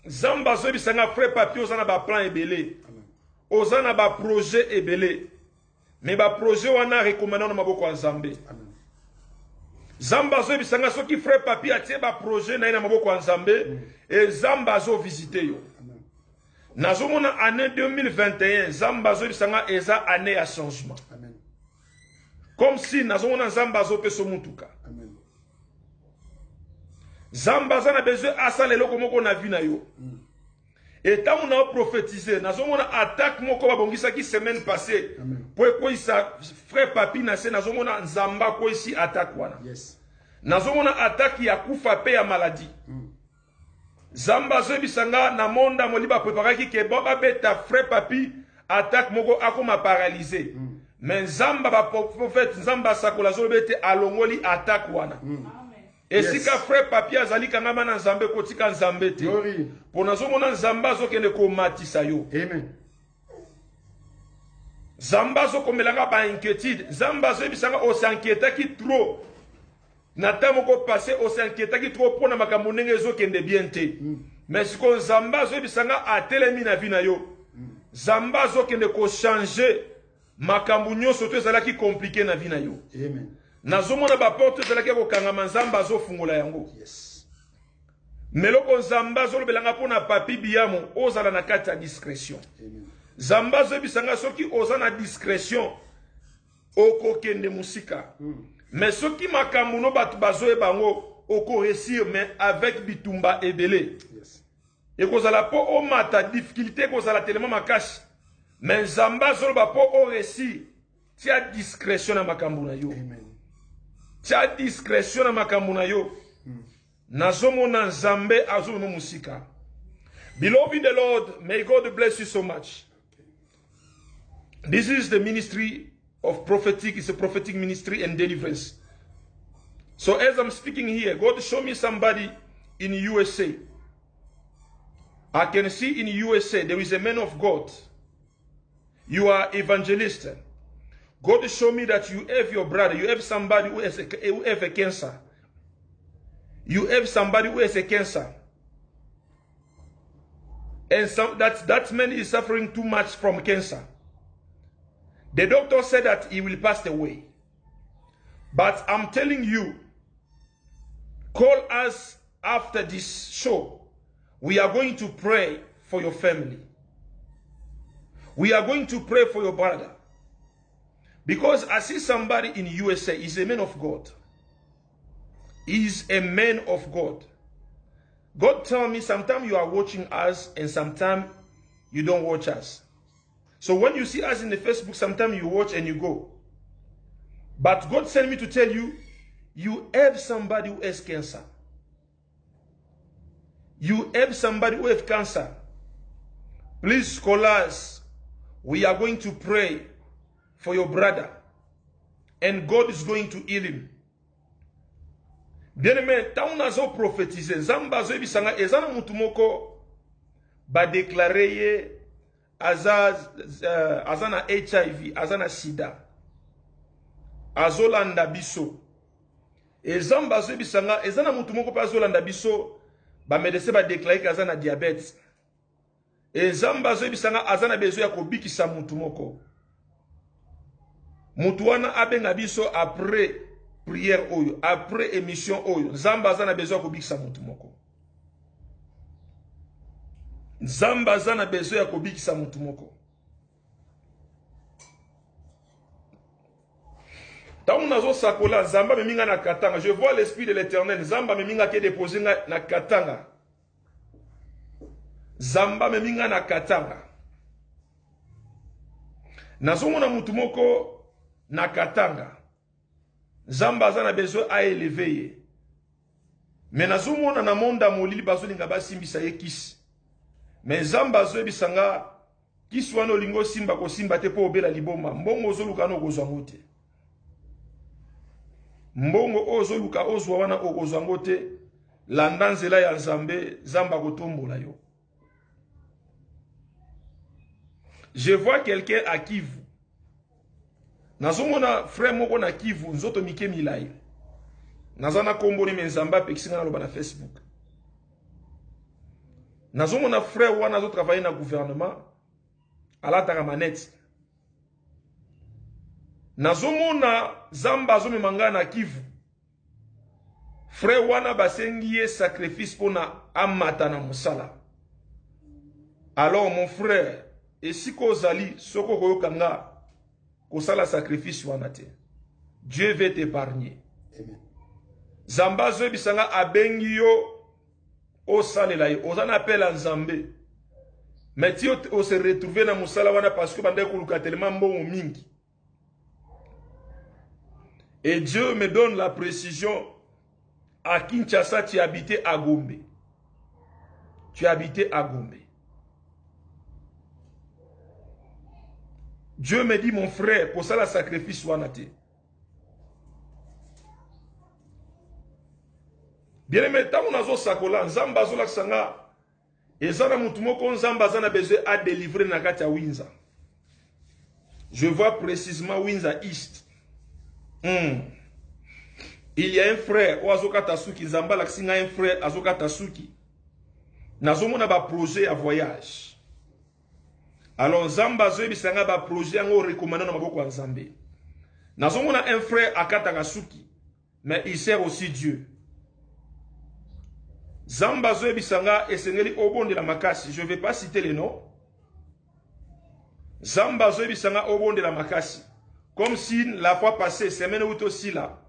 Zamba zo bisanga frère papi ozana ba plan ebele. Ozana ba projet ebele. Mais ba projet wana recommandé na maboko ya Nzambe. Amen. Zamba zo bisanga soki frère papi atie ba projet na ina maboko ya Nzambe et Zamba zo visiter yo. Amen. Nazomona année 2021 Zamba zo bisanga eza année ya changement. Amen. Comme si nazomona Zamba zo peso mutuka. Amen. Zamba za na besoin asala eloko moko na vie na yo. Et tant on a prophétisé, nazomona attaque moko babongisa ki semaine passée. Pour quoi ça frère papi na se nazomona Nzamba ko ici attaque wana. Yes. Nazomona attaque ya kufa pe ya maladie. Zamba zo bisanga na monda moliba préparaki ke baba beta frère papi attaque moko akoma paralysé. Mais Zamba ba prophète Nzamba sakola zo bete alongoli attaque wana. Et si ka frère papi azali kangama na Nzambe kotika Nzambe te. Pour nazomona Nzamba zo kende ko matisa yo. Amen. Zamba zo komelanga ba inquiétude. Zamba zo bisanga o s'inquiéta ki trop. Na tamo ko passé o s'inquiéta ki trop pona makambo ndenge zo kende bien te. Mais si ko Zamba zo bisanga atelemi na vie na yo. Zamba zo kende ko changer makambo nyonso to ezala ki compliqué na vie na yo. Amen. nazomona ba porte ezalaki kokangama nzambe azofungola yango. Yes. Meloko nzambe azolobelanga mpona papi biyamo ozala na kati ya discrétion. Amen. Nzambe azoyebisanga soki oza na discrétion okokende musika. Mais soki makambo no bato bazoyeba yango okoresir mais avec bitumba ebele. Yes. Et kozala po omata difficulté kozala tellement makasi. Mais nzambe azoloba po oresir tia discrétion na makambo na yo. Amen. Tia discrétion na makambo na yo. Nazomona nzambe azolo musika. Beloved in the Lord, may God bless you so much. This is the ministry of prophetic. It's a prophetic ministry and deliverance. So as I'm speaking here, God show me somebody in USA. I can see in USA there is a man of God. You are evangelist. God show me that you have your brother. You have somebody who has a cancer. You have somebody who has a cancer. And that man is suffering too much from cancer. The doctor said that he will pass away. But I'm telling you, call us after this show. We are going to pray for your family. We are going to pray for your brother. Because I see somebody in USA, he's a man of God. He's a man of God. God tell me sometimes you are watching us and sometimes you don't watch us. So when you see us in the Facebook, sometimes you watch and you go. But God sent me to tell you, you have somebody who has cancer. You have somebody who has cancer. Please call us. We are going to pray for your brother. And God is going to heal him. Bien-aimé, tant on a zo prophétisé, Zamba zo bisanga ezana mutumoko ba déclarer azana HIV, azana sida. Azolanda biso. Et Zamba zo bisanga ezana mutumoko pa azolanda biso ba médecin ba déclarer azana diabète. Et Zamba zo bisanga azana besoin ya kobikisa mutumoko. Mutuana abenga biso après prière oyo, après émission oyo, Zamba zana besoin kobikisa mutu moko. Zamba zana besoin kobikisa mutu moko. Tant nazo sakola Zamba meminga na katanga, je vois l'esprit de l'Éternel. Zamba meminga ke déposer na katanga. Zamba meminga na katanga. Nazo mona mutu moko na katanga. Zamba zana besoin a élever. Mais nazomona na monda molili bazolinga basimbisa ye kisi. Mais Zamba zo bisanga kisi wana olingo simba ko simba te po obela liboma. Mbongo ozoluka no kozwa ngote. Mbongo ozoluka ozwa wana okozwa ngote. Landa nzela ya Nzambe, Zamba kotombola yo. Je vois quelqu'un à Kivu. Nazomona frère moko na Kivu nzoto mike milai. Nazana komboni menzamba pekisinga na loba na Facebook. Nazomona frère wana zo travailler na gouvernement alataka manette. Nazomona Zamba zo memanga na Kivu. Frère wana basengi ye sacrifice pona amata na musala. Alors mon frère, esiko zali soko koyokanga kosala sacrifice wanate. Dieu veut t'épargner. Amen. Zamba zo bisanga abengi yo o salela yo. Ozana appel à Nzambe. Mais ti o se retrouver na musala wana parce que bande kuluka tellement mbongo mingi. Et Dieu me donne la précision. À Kinshasa, tu habitais à Gombe. Tu habitais à Gombe. Dieu me dit, mon frère, pour ça, le sacrifice soit naté. Bien aimé, tant qu'on a sakola, Nzamba zola sanga, et zana mutumoko Nzamba zana besoin à délivrer na kati ya Winza. Je vois précisément Winza East. Il y a un frère, Oazoka Tasuki, Nzamba laksinga un frère, Azoka Tasuki. Nazomona ba projet à voyage. Alors Nzamba zo bisanga ba projet ngo recommandé na maboko ya Nzambe. Nazomona un frère akataka suki, mais il sert aussi Dieu. Zamba Zoe Bisanga et Sengeli Obon de la Makasi. Je ne vais pas citer les noms. Zamba Zoe Bisanga Obon de la Makasi. Comme si la fois passée, semaine où aussi là,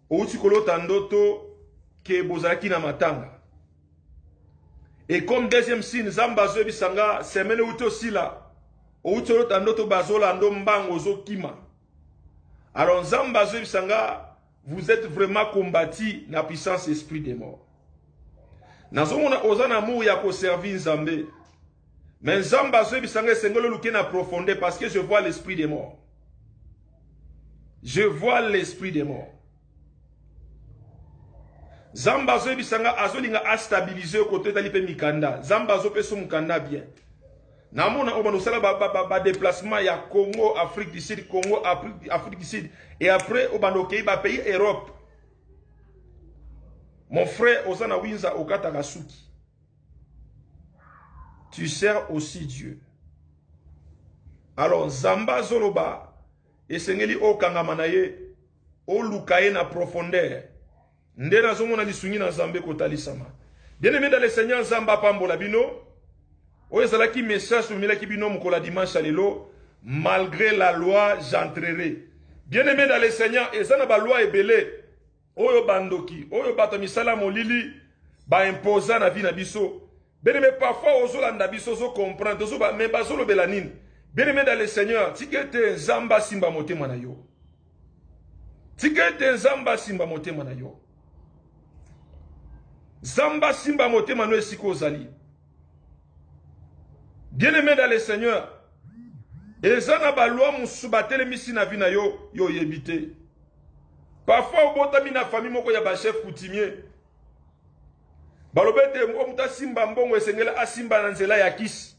où tu colo tandoto ke bozaki na matanga. Et comme deuxième signe, Zamba Zoe Bisanga, semaine où aussi là, où tu colo tandoto bazola ndombang ozo kima. Alors Zamba Zoe Bisanga, vous êtes vraiment combattu na puissance esprit des morts. Nazomona ozana mou ya ko servir Nzambe. Mais Nzamba Zoe Bisanga sengolo luke na profondeur parce que je vois l'esprit des morts. Je vois l'esprit des morts. Zamba Zoe Bisanga azolinga a stabiliser au côté d'alipe mikanda. Zamba Zoe peso mukanda bien. Namona obano sala ba déplacement ya Congo, Afrique du Sud, Congo, Afrique du Sud. Et après obano kei ba pays Europe. Mon frère Osana Winza Okatakasuki. Tu sers aussi Dieu. Alors Zamba Zoloba et Sengeli Okangamanaye o lukaye na profondeur. Ndena zomona lisungi na Nzambe kotalisama. Bien-aimé dans le Seigneur Zamba Pambola bino. Oyezalaki message soumelaki bino mukola dimanche lelo, malgré la loi j'entrerai. Bien-aimé dans le Seigneur ezana ba loi ebele. Oyo bandoki, oyo bato misala molili ba imposa na vie na biso. Bien-aimé parfois ozolanda biso zo comprendre, ozo ba mais bazolo belanine. Bien-aimé dans le Seigneur, tikete Zamba simba motema na yo. Tikete Zamba simba motema na yo. Zamba simba motema no esiko ozali. Bien-aimé dans le Seigneur, ezana ba loi musubatele misi na vie na yo yo yebite. Parfois, au botami na famille moko ya ba chef coutumier. Balobete omuta simba mbongo esengela asimba na nzela ya kisi.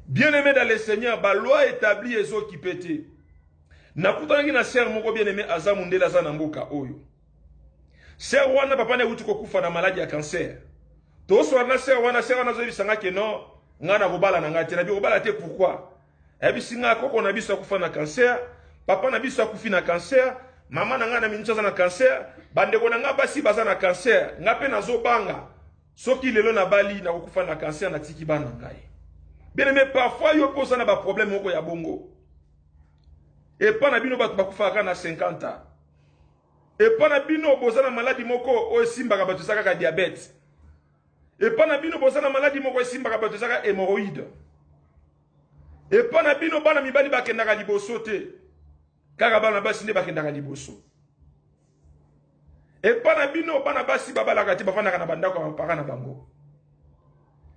Bien-aimé dans le Seigneur, ba loi établie ezo kipete. Na kutangi na sœur moko bien-aimé azamundela za na mboka oyo. Sœur wana papa ne uti kokufa na maladie ya cancer. To so na sœur wana zo bisanga ke non, ngana kobala na ngati na bi kobala te pourquoi? Ebisinga koko na biso kufa na cancer. Papa na biso akufi na cancer, mama na nga na minchaza na cancer, bandeko na nga basi baza na cancer, nga pe nazo banga. Soki lelo na bali na kufa na cancer na tiki bana ngai. Bien-aimé parfois yo posa na ba problème moko ya bongo. Et pas na bino batu bakufa na 50 ans. Et pas na bino boza na maladie moko o simba ka batu saka ka diabète. Et pas na bino boza na maladie moko simba ka batu saka hémorroïde. Et pas na bino bana mibali bakenda ka liboso te. Kaka bana basi nde bakendaka liboso. Et pana bino bana basi babalaka te bafandaka na bandako ya parents na bango.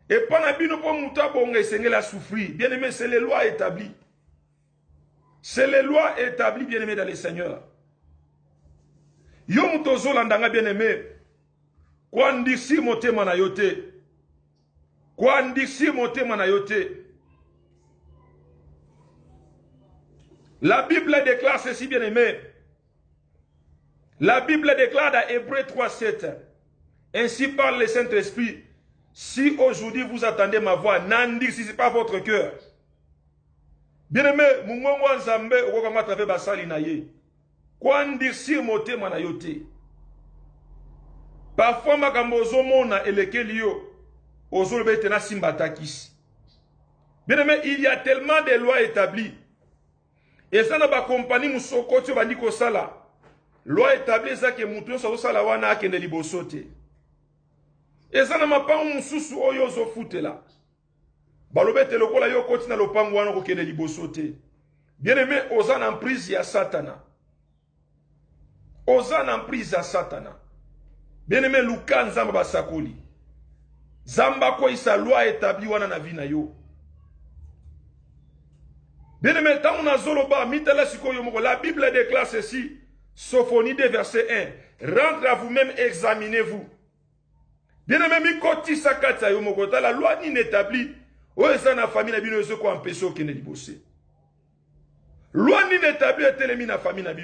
Et pana bino po muta bonga esengela souffrir. Bien-aimé, c'est les lois établies. C'est les lois établies, bien-aimé dans le Seigneur. Yo mutozo landanga bien-aimé. Kwa ndisi motema na yote. Kwa ndisi motema na yote. La Bible déclare ceci, bien-aimé. La Bible déclare dans Hébreux 3:7. Ainsi parle le Saint-Esprit. Si aujourd'hui vous attendez ma voix, n'endurcissez pas votre cœur. Bien-aimé, mungongo nzambe okokanga trave basali na ye. Kwa ndurcir motema na yote. Parfois makambo ozomona elekeli yo ozolobete na simba takisi. Bien-aimé, il y a tellement de lois établies. Et ça n'a pas compagnie musoko tu vas dire que ça là. Loi établie ça que mouton ça la wana akende libosote. Et ça n'a pas un mususu oyo zo fute là. Balobete lokola yo koti na lopango wana ko kende libosote. Bien-aimé, ozan en prise ya Satana. Ozan en prise ya Satana. Bien-aimé, luka nzamba basakoli. Zamba ko isa loi établie wana na vie na yo. Bien-aimé, la Bible déclare ceci, Sophonie 2, verset 1. Rentre à vous-même, examinez-vous. Bien-aimé, la loi n'est établie. La famille n'a pas quoi empêcher au Kennedy Bossé. Loi n'est établie, elle est la famille n'a pas.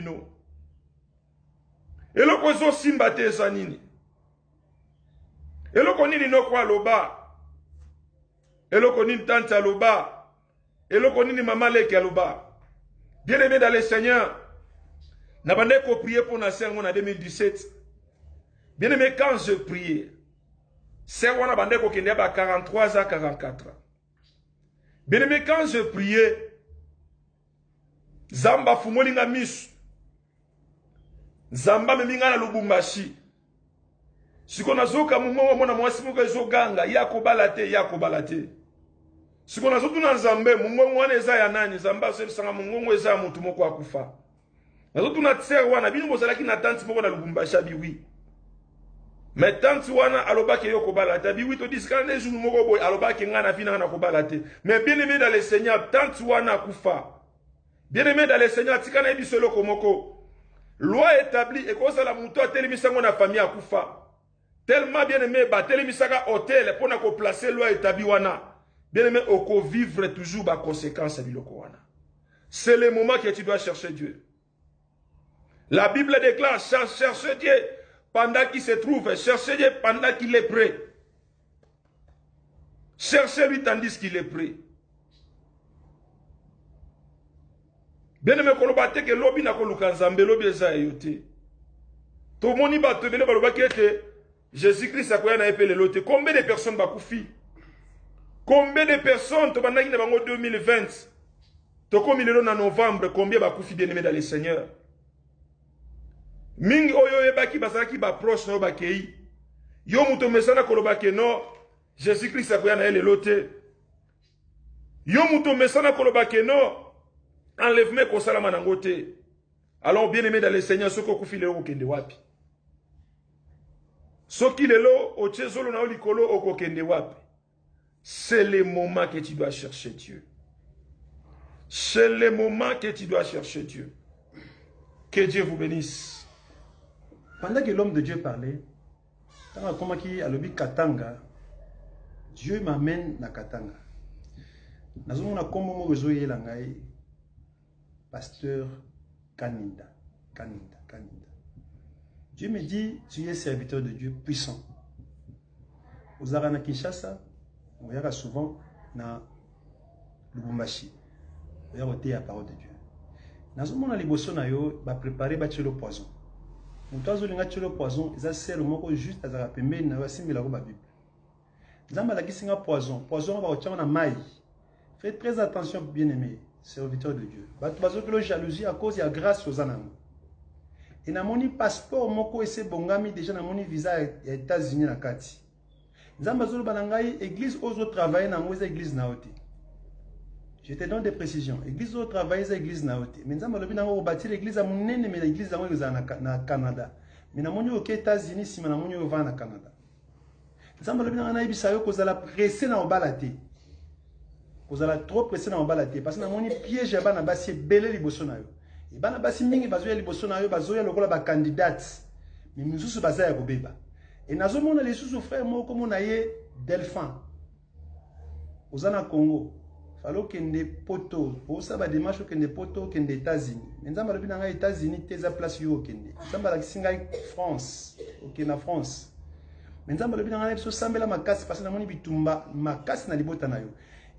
Et le kozo simbate sanini. Et le konini no kwa loba. Et le konini tante loba. Et le konini mama leke aloba. Bien-aimé dans le Seigneur, n'a pas prié pour la serre en 2017. Bien-aimé, quand je priais, serre on a bandé ko kende ba 43 à 44 ans. Bien-aimé, quand je priais, Zamba fumolinga misu. Zamba meminga na Lubumbashi. Siko nazoka mungo mona mwasi muko ezoganga yako balate. Siko nazotu na Nzambe mungo mwana eza ya nani Zamba sebisanga mungo eza mutu moko akufa. Nazotu na tsere wana bino bozalaki na tante moko na Lubumbashi biwi. Mais tante wana alobaki yoko balate biwi to diska ne jour moko boy alobaki ngana fina na ko balate. Mais bien aimé dans le Seigneur tante wana akufa. Bien aimé dans le Seigneur tikana ebisolo komoko. Loi établie et qu'on la mouton télémisango na famille akufa. Tellement bien aimé, ba télémisaka hôtel pour na ko placer loi établie wana. Bien aimé, oko vivre toujours ba conséquence biloko wana. C'est le moment que tu dois chercher Dieu. La Bible déclare chercher Dieu pendant qu'il se trouve, chercher Dieu pendant qu'il est prêt. Cherchez-lui tandis qu'il est prêt. Bien aimé, kolobate ke lobi na koluka Nzambe lobi eza yote. To moni ba to bele baloba ke Jésus-Christ akoya na epele lote. Combien de personnes bakufi? Combien de personnes to bandaki na bango 2020? To komi lelo na novembre combien bakufi bien aimé dans le Seigneur? Mingi oyo ebaki bazalaki ba proche na ba kei. Yo muto mesana koloba ke no Jésus-Christ akoya na ele lote. Yo muto mesana koloba ke no enlèvement ko salama na ngote. Alors bien aimé dans le Seigneur soko kufi lelo kende wapi? Soki lelo o chezolo na olikolo oko kende wapi? C'est le moment que tu dois chercher Dieu. C'est le moment que tu dois chercher Dieu. Que Dieu vous bénisse. Pendant que l'homme de Dieu parlait, Dieu m'amène na Katanga. Nazomona kombo mo rezoye langai pasteur Kaninda. Dieu me dit, tu es serviteur de Dieu puissant. Aux Arana Kinshasa, on y a souvent na Lubumbashi. On y a ôté la parole de Dieu. Nazomona liboso na yo ba préparer ba le poison. Mutu azolinga le poison, eza sel moko juste azaka pembeni na basimbela ko ba Bible. Nzamba la kisinga poison ba otchama na mai. Faites très attention bien-aimés, serviteurs de Dieu. Bato bazokelo jalousie à cause ya grâce aux anango. Et na moni passeport moko ese bongami déjà na moni visa ya États-Unis na kati. Nzamba zolo banangai église ozo travailler na ngoza église na oti. Je te donne des précisions. Église ozo travailler za église na oti. Mais nzamba lobi nango bâtir l'église a munene mais l'église zango eza na Canada. Mais na moni aux États-Unis sima na moni ova na Canada. Nzamba lobi nango na ibisa yo kozala pressé na obalate. Kozala trop pressé na obalate parce que na moni piège ya bana basi belé liboso na yo. Et bana basi mingi bazoya liboso na yo bazoya lokola ba candidate. Mais misusu bazaya kobeba. Et nazomona les sous frères moko mona ye Delphin. Ozana Congo. Falo kende poto. Osa ba démarche kende poto kende États-Unis. Nzamba lobi na États-Unis teza place yo kende. Nzamba la kisinga France. OK na France. Nzamba lobi na biso sambela makasi parce na moni bitumba makasi na libota na yo.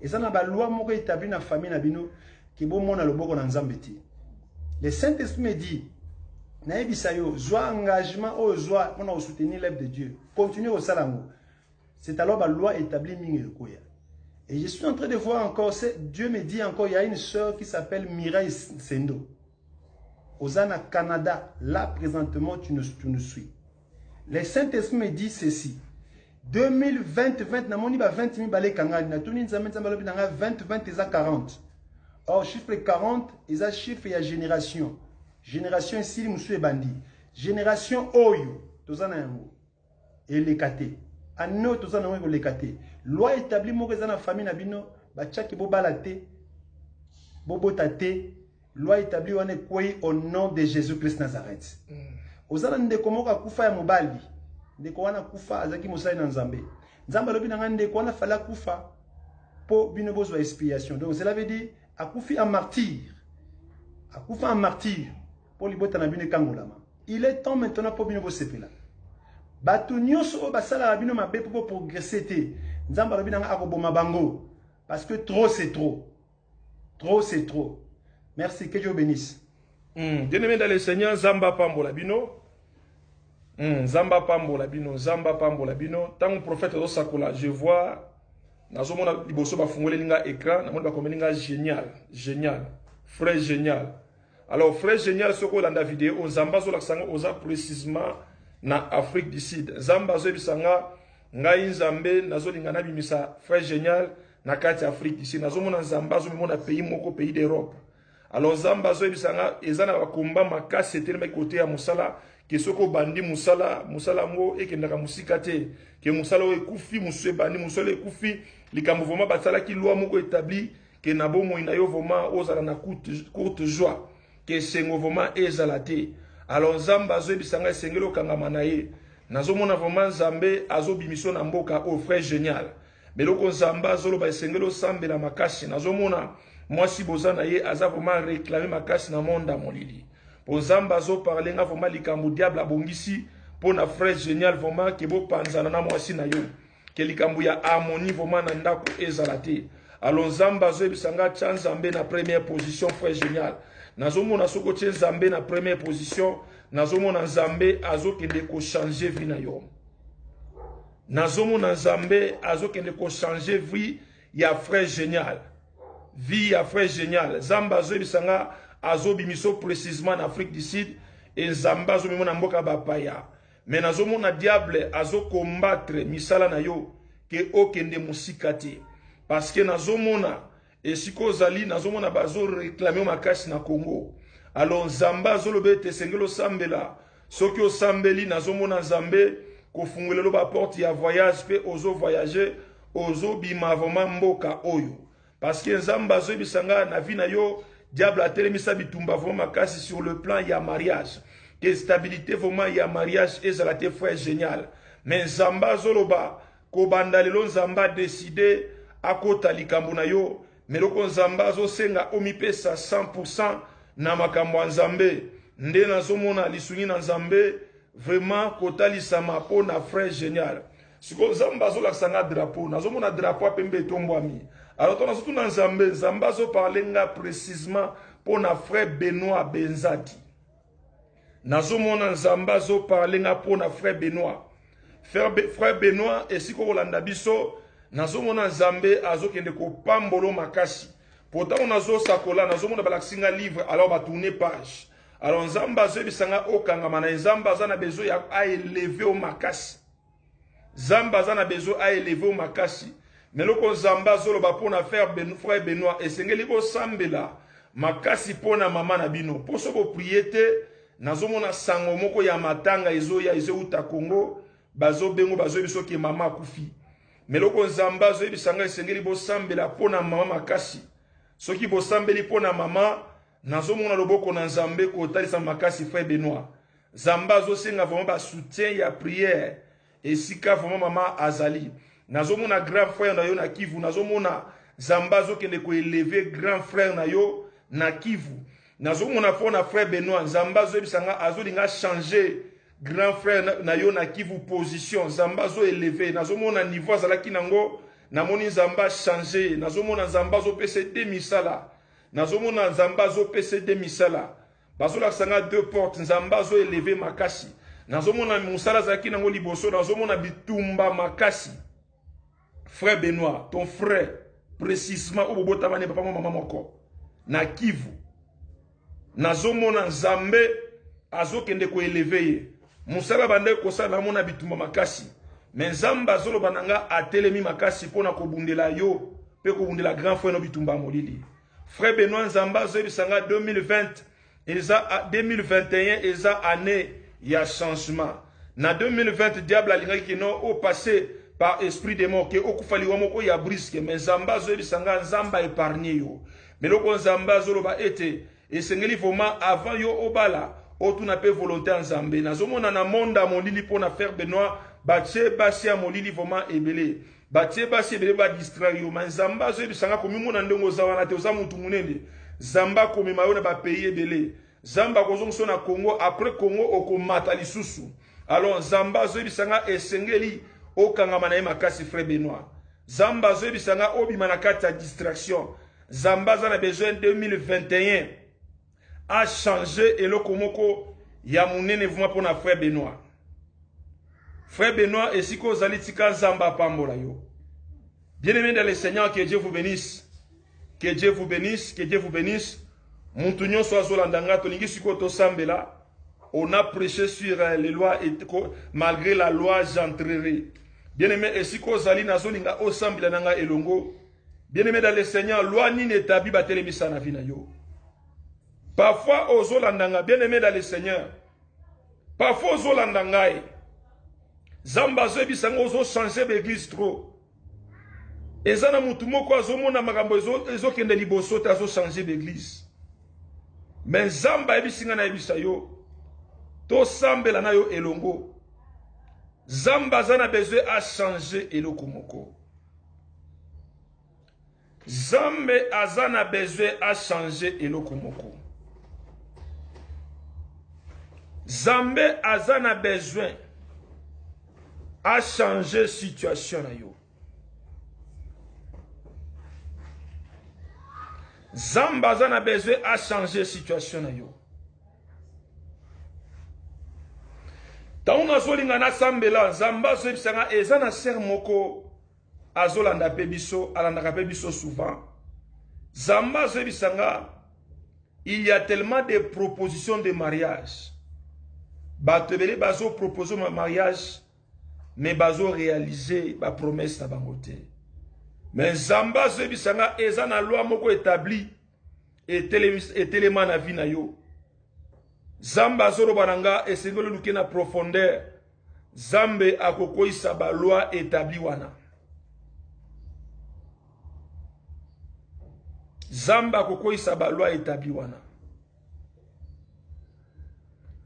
Ezana ba loi moko établi na famille na bino ki bo mona loboko na Nzambe ti. Le Saint-Esprit me dit Naïbisayo, soit engagement ou soit on a soutenir l'œuvre de Dieu. Continuez au salango. C'est alors la loi établie Mingekoya. Et je suis en train de voir encore, Dieu me dit encore, il y a une sœur qui s'appelle Mireille Sendo. Osana Canada, là présentement tu nous suis. Le Saint-Esprit me dit ceci. 2020, namoni ba 20 000 balé kangani, na tuni nzambe nzambalobi nanga 20 eza 40. Or chiffre 40, eza chiffre ya génération. Génération ici, monsieur bandi. Génération oyo, tozana yango. Et lekate. Ano tozana yango lekate. Loi établie mo kezana famille na bino, ba tchaki bo balate, bobo tate. Loi établie wane kwei au nom de Jésus-Christ Nazareth. Ozana ndeko moka kufa ya mobali. Ndeko wana kufa azaki mosai na Nzambe. Nzamba lobi nanga ndeko wana fala kufa po bino bozwa expiation. Donc cela veut dire akufi en martyr. Akufa en martyr. Il est temps maintenant pour bino sepela. Batu nyonso basala bino mabe pour progresser. Nzamba lobi nanga akoboma bango parce que trop c'est trop. Trop c'est trop. Merci, que Dieu bénisse. Bien-aimé dans le Seigneur, Zamba Pambola Bino. Zamba Pambola Bino, Zamba Pambola Bino. Tant que prophète de Sakola, je vois, nazomona liboso ba fungole linga écran, namona ba komelinga génial, génial, frère génial. Alors frère génial, ce qu'on a dans vidéo, on zamba zo laksanga oza précisément na Afrique du Sud. Zamba zo bisanga ngai nzambe nazo linga na bimisa frère génial na kati Afrique du Sud. Nazomona zamba zo mona pays moko pays d'Europe. Alors zamba zo bisanga ezana ba komba makasi tellement côté ya musala ke soko bandi musala ngo ekendaka musika te ke musala o ekufi muswe bandi musala ekufi likambo voma batala ki loi moko établi ke na bomo ina yo voma ozala na courte joie ke sengo voma ezala te. Alors zamba zo bisanga sengelo kangama na ye nazomona voma nzambe azobimiso na mboka o frère génial meloko nzamba zolo ba sengelo sambela makasi nazomona mwasi bozana ye aza voma réclamer makasi na monda molili. Pour Zamba zo parler nga voma likambo diable abongisi pour na frère génial voma ke bo panzana na mwasi na yo ke likambo ya harmonie voma na ndako ezalate. Alors Zamba zo bisanga tsanzambe na première position frère génial. Nazomona soko tsanzambe na première position nazomona nzambe azokende ko changer vie na yo. Nazomona nzambe azokende ko changer vie ya frère génial. Vie ya frère génial. Zamba zo bisanga azobimiso précisément en Afrique du Sud et Zamba azomimona mboka bapaya. Mais nazomona diable azo combattre misala na yo ke okende musika te. Parce que nazomona esiko zali nazomona bazo réclamer makasi na Congo. Alors Zamba azolobe te sengelo sambela. Soki osambeli nazomona Nzambe kofungulelo ba porte ya voyage pe ozo voyager ozo bima vraiment mboka oyo. Parce que Zamba azo bisanga na vie na yo diable a telemisa bitumba vraiment makasi sur le plan ya mariage. Que stabilité vraiment ya mariage ezalate frère génial. Mais Zamba zoloba ko bandalelo Zamba décidé akota likambo na yo. Mais loko Zamba zo senga omipesa 100% na makambo Nzambe. Nde nazomona lisungi na Nzambe vraiment kota lisama po na frère génial. Siko Zamba zo laksanga drapeau, nazomona drapeau pembe tombwami. Alors, on a surtout dans Zambé, Zambazo parlait précisément pour notre frère Benoît Benzati. Nazomona Zambazo parlait pour notre frère Benoît. Frère Benoît, et si on l'a biso, Nazomona Zambé, azokende ko pambolo makasi. Pourtant, on a zo sakola, Nazomona balaksinga livre, alors on va tourner page. Alors, Zambazo bisanga okangamana, Zambazo na besoin à élever au makasi. Zambazo na besoin à élever au makasi. Mais le Zamba zolo ba pona faire frère Benoît et sengeli bo sambela makasi pona mama na bino poso ko priete nazomona sango moko ya matanga ezo ya ezo uta Congo bazo bengo bazo biso ki mama kufi. Mais le Zamba zo bisanga sengeli bo sambela pona mama makasi soki bo sambeli pona mama nazomona loboko na Nzambe ko talisa makasi frère Benoît. Zamba zo senga vraiment ba soutien ya prière et sika vraiment mama azali. Nazomona grand frère na yo na Kivu, nazomona Zambazo kende ko élever grand frère na yo na Kivu. Nazomona fona frère Benoît, Zambazo bisanga azolinga changer grand frère na yo na Kivu position, Zambazo élever, nazomona niveau azalaki nango, namoni Zamba changer, nazomona Zambazo PCD misala. Nazomona Zambazo PCD misala. Bazola sanga deux portes, Zambazo élever makasi. Nazomona musala zaki nango liboso, nazomona bitumba makasi. Frère Benoît, ton frère, précisément au Bobotamane, papa, maman, moko, na Kivu, nazomona Nzambe, azo kende ko élever. Musala bande kosa na mona bitumba makasi. Mais Nzamba zolo bananga atelemi makasi pona ko bundela yo, pe ko bundela grand frère no bitumba molili. Frère Benoît Nzamba zo bisanga 2020, eza 2021 eza année ya changement. Na 2020 diable alinga kino au passé par esprit de mort, que okufali wamoko ya brisque, mais Zamba zo bisanga Nzamba épargné yo. Mais loko Nzamba zo ba ete, et sengeli voma avant yo obala, otuna pe volonté Nzambe. Nazomona na monda molili pona faire Benoît, bache basi ya molili voma ebele. Bache basi ebele ba distraire yo, mais Nzamba zo bisanga komi mona ndongo zawana te oza mutu munene. Zamba komi mayo na ba pays ebele. Zamba kozongo na Congo, après Congo okomata lisusu. Alors Nzamba zo bisanga esengeli okangama na makasi frère Benoît. Zamba zo bisanga obima na kati ya distraction. Zamba za na besoin 2021 a changé et le komoko ya munene vraiment pour na frère Benoît. Frère Benoît et si ko zalitika zamba pambola yo. Bien-aimé dans le Seigneur, que Dieu vous bénisse. Que Dieu vous bénisse, que Dieu vous bénisse. Montunyo soit zolandanga tolingi siko to sambela. On a prêché sur les lois et malgré la loi j'entrerai. Bien-aimé et si ko zali na zolinga o sambela nanga elongo. Bien-aimé dans le Seigneur, loi ni netabi batelemisa na vina yo. Parfois aux Zolandanga, bien-aimé dans le Seigneur. Parfois aux Zolandanga, Zamba zebi sango zo changer l'église trop. Ezana mutumo kwa zo mona makambo ezo kende liboso ta zo changer l'église. Mais Zamba ebisinga na ebisa yo. To sambela na yo elongo. Zamba zana besoin à changer eloko moko. Zambe azana besoin à changer eloko moko. Zambe azana besoin à changer situation na yo. Zambe azana besoin à changer situation na yo. Tauna zolinga na sambela zamba zebisanga ezana ser moko azolanda pe biso alanda pe biso souvent. Zamba zebisanga il y a tellement de propositions de mariage. Batebele bazo proposer un mariage mais bazo réaliser ba promesse na bangote. Mais Zamba zebisanga ezana loi moko établi et téléman na vie na yo. Zamba zoro bananga esengolo luke na profondeur. Zambe akokoisa ba loi établi wana. Zamba akokoisa ba loi établi wana.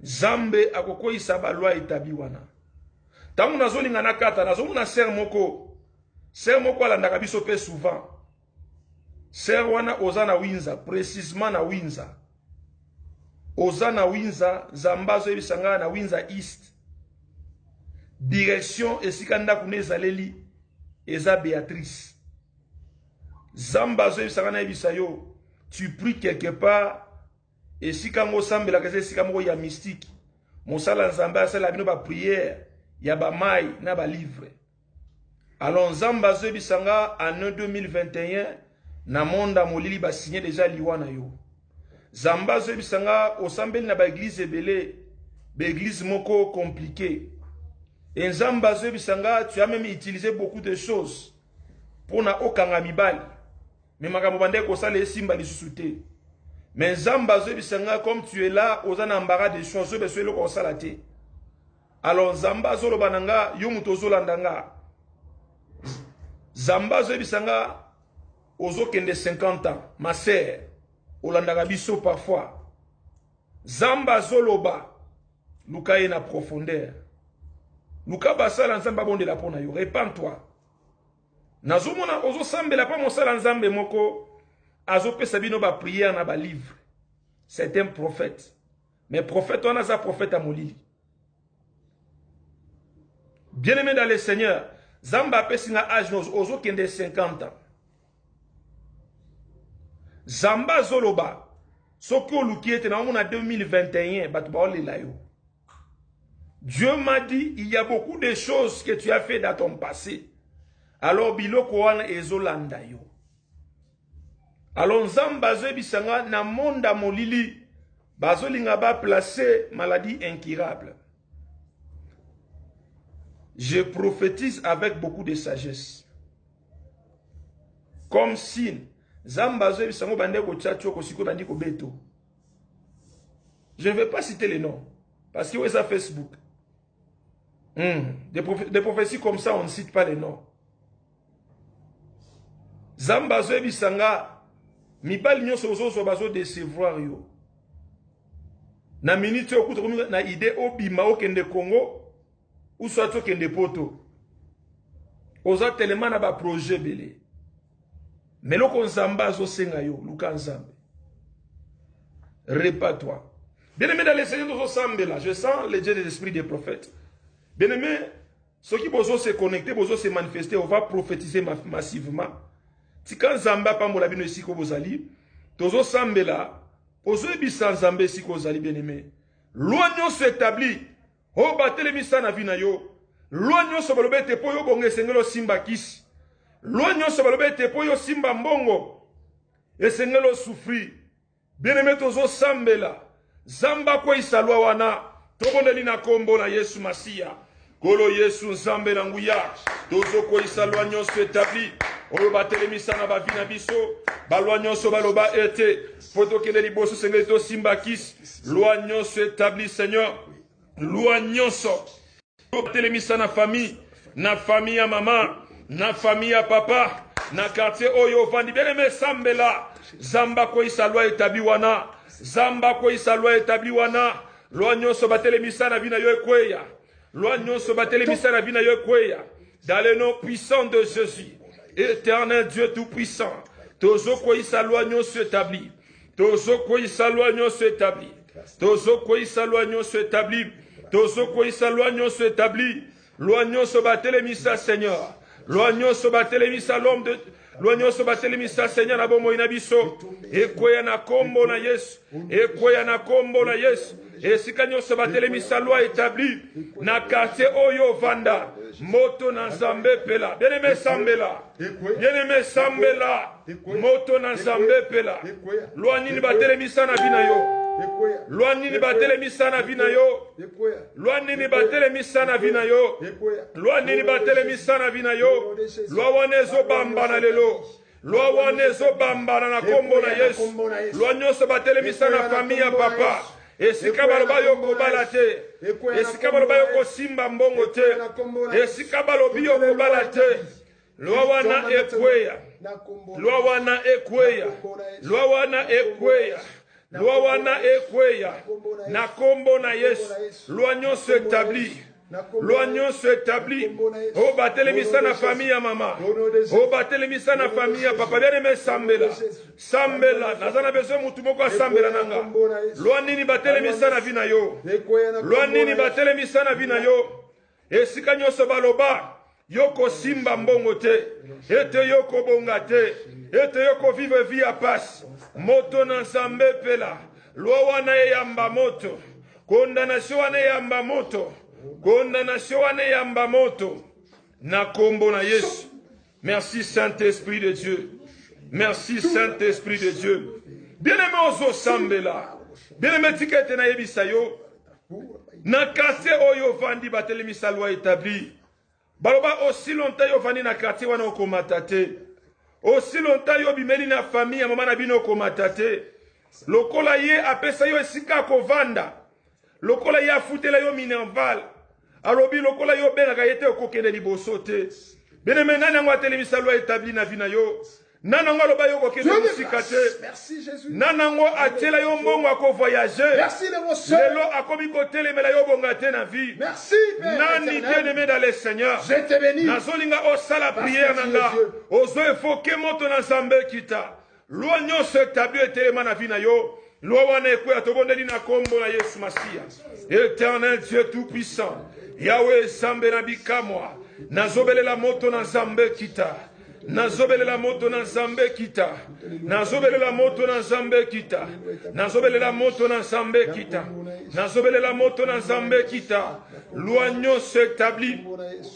Zambe akokoisa ba loi établi wana. Tangu nazolinga na kata nazomona ser moko alandaka biso pe souvent. Ser wana ozana winza, précisément na winza. Ozana winza, Zamba zo ebisanga na winza east. Direction esikanda kuneza leli eza Béatrice. Zamba zo ebisanga na ebisa yo, tu pries quelque part et si kango sambela kese si kango ya mystique. Mosala Zamba asala bino ba prière, ya ba mai na ba livre. Alors Zamba zo ebisanga en 2021 na monda molili ba signé déjà liwana yo. Zamba zo ebisanga osambeli na ba église ebele, ba église moko compliqué. Et Zamba zo ebisanga tu as même utilisé beaucoup de choses pour na okanga mibali. Mais makambo bande ko sala esimba lisusu te. Mais Zamba zo ebisanga comme tu es là ozana mbara des choses zo beso eloko sala te. Alors Zamba zo lobananga yo muto zo landanga. Zamba zo ebisanga ozo kende 50 ans, ma sœur, olandaka biso parfois. Zamba zoloba, luka ye na profondeur. Luka basala nzamba bonde la pona yo, répands-toi. Nazomona ozo sambela pa mosala nzambe moko, azo pesa bino ba prière na ba livre. C'est un prophète. Mais prophète, on a sa prophète à molili. Bien-aimé dans le Seigneur, Zamba pesinga âge ozo kende 50 ans. Zamba zoloba soko lukiete na mona 2021 batuba olela yo. Dieu m'a dit il y a beaucoup de choses que tu as fait dans ton passé. Alors biloko wana ezolanda yo. Alors Zamba zebisanga na monda molili bazolinga ba placer maladie incurable. Je prophétise avec beaucoup de sagesse. Comme signe Zamba zo bisango bande ko tchatcho ko siko bandi ko beto. Je ne vais pas citer les noms parce que c'est Facebook. Des prophéties comme ça on ne cite pas les noms. Zamba zo bisanga mibali nyonso zo bazo décevoir yo. Na minute okuta na idée obima okende Congo ou soit okende poto. Oza tellement na ba projet belé. Mais le Nzamba zo senga yo, Luka Nzambe. Répare-toi. Bien-aimé dans les Seigneurs de Sambela, je sens les dieux de l'esprit des prophètes. Bien-aimé, ceux qui vont se connecter, vont se manifester, on va prophétiser massivement. Si quand Nzamba pa mola bino ici ko bozali, tozo Sambela ozoyebisa nzambe esika ozali bien-aimé. Loi nyonso établi o batelemisa na vie na yo. Loi nyonso balobi ete po yo bongo esengeli osimba kisi. Loi nyonso balobi ete po yo simba mbongo esengeli osufri. Bien-aimé tozosambela zamba kweyisa lwa wana tobondeli na kombo na Yesu Masiya. Kolo Yesu nzambe na nguya tozokweyisa lwa nyonso établi oyo batelemisa na bavi na biso balwa nyonso baloba ete po tokende liboso sengeli tosimba kisi. Loi nyonso établi Seigneur, loi nyonso batelemisa na famille ya mama, na famille ya papa, na quartier oyo vandi bien-aimé sambela zamba kweyisa loi établi wana, zamba kweyisa loi établi wana. Loi nyonso batelemisa na vina yo ekweya, loi nyonso batelemisa na vina yo ekweya. Dans le nom puissant de Jésus, éternel Dieu tout-puissant, tozo kweyisa loi nyonso établi, tozo kweyisa loi nyonso établi, tozo kweyisa loi nyonso établi, tozo kweyisa loi nyonso établi. Loi nyonso batelemisa Seigneur, loi nyonso batelemisa l'homme de loi nyonso batelemisa Seigneur na bomoi na biso ekweya na kombo na Yesu, ekweya na kombo na Yesu. Esika nyonso batelemisa loi établi na quartier oyo vanda moto na Nzambe pela. Bien-aimé sambela, bien-aimé sambela moto na Nzambe pela. Loi nini batelemisa na bina yo, loi nini batelemisa na vina yo, loi nini batelemisa na vina yo, loi nini batelemisa na vina yo. Loi wana ezobamba na lelo, loi wana ezobamba na kombo na Yesu. Loi nyonso batelemisa na famille ya papa esika baloba yo kobala te, esika baloba yo kosimba mbongo te, esika balobi yo kobala te. Loi wana ekweya, loi wana ekweya, loi wana ekweya, loi wana ekweya na kombo na Yesu. Loi nyonso établi, loi nyonso établi o batelemisa na famille ya mama, o batelemisa na famille ya papa. Bien-aimé sambela, sambela nazana besoin mutu moko asambela nanga. Loi nini batelemisa na vina yo, loi nini batelemisa na vina yo. Esika nyonso baloba yo kosimba mbongo te, ete yo kobonga te, ete yo kovive vie ya pasi, moto na Nzambe pela. Loi wana eyamba moto, condamnation wana eyamba moto, condamnation wana eyamba moto na kombo na Yesu. Merci Saint-Esprit de Dieu, merci Saint-Esprit de Dieu. Bien-aimé ozo sambela, bien-aimé tikete na yebisa yo na quartier oyo vandi batelemisa loi établi. Baloba aussi longtemps yo vandi na quartier wana okomata te, aussi longtemps yo bimeli na famille ya mama na bino okomata te. Lokola ye apesa yo esika kovanda, lokola ye afutela yo minerval, alobi lokola yo bengaka yete okokende liboso te. Bien-aimé nani yango atelemisa loi établi na vina yo, nani yango aloba yo kokende musika te, nani yango atiela yo mbongo ako voyager, lelo akomi kotelemela yo bonga te na vie. Nani bien-aimé dans le Seigneur, nazolinga osala prière nanga, ozo efoke moto na Nzambe kita. Loi nyonso établi etelema na vie na yo, loi wana ekweya tobondeli na kombo na Yesu Masiya. Éternel Dieu tout-puissant, Yahweh Nzambe na bikamwa, nazobelela moto na Nzambe kita, nazobelela moto na Nzambe kita, nazobelela moto na Nzambe kita, nazobelela moto na Nzambe kita, nazobelela moto na Nzambe kita. Loi nyonso établi,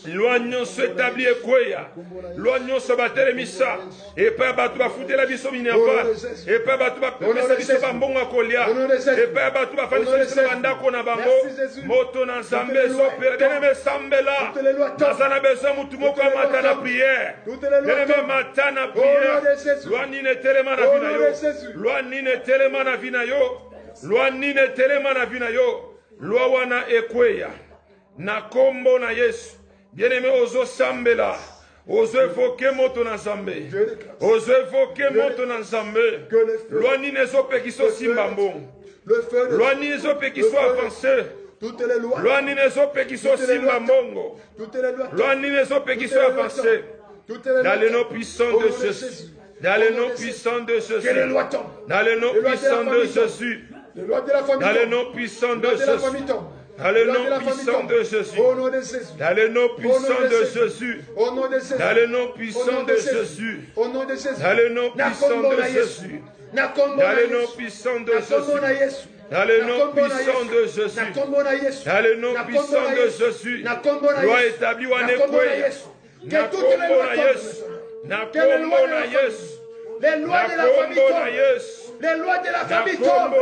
loi nyonso établi ekweya, loi nyonso batelemisa epa batu bafutela biso minerval, epa batu bapesa biso bambongo kolia, epa batu bafandisa biso bandako na bango, moto na Nzambe ezopela. Bien-aimé sambela, nazana besoin mutu moko amata na prière, bien-aimé mata na prière. Loi nini etelema na vina yo, loi nini etelema na vina yo, loi nini etelema na vina yo. Loi wana ekweya na kombo na Yesu. Bien-aimé ozo sambela, ozo evoke moto na Nzambe, ozo evoke moto na Nzambe. Loi nini ezopekiso simba mbongo, loi nini ezopekiso avancer, loi nini ezopekiso simba mbongo, loi nini ezopekiso avancer. Dans le nom puissant de Jésus, dans le nom puissant de Jésus, dans le nom puissant de Jésus, dans le nom puissant de Jésus, Dans le nom puissant de Jésus. Au nom de Jésus. Dans le nom puissant de Jésus. Au nom de Jésus. Dans le nom puissant de Jésus. Au nom de Jésus. Dans le nom puissant de Jésus. Dans le nom puissant de Jésus. Dans le nom puissant de Jésus. Dans le nom puissant de Jésus. Loi établie en Ekweya. Nakombo na Yesu. Nakombo na Yesu. Les lois de la famille tombent. Les lois de la famille tombent.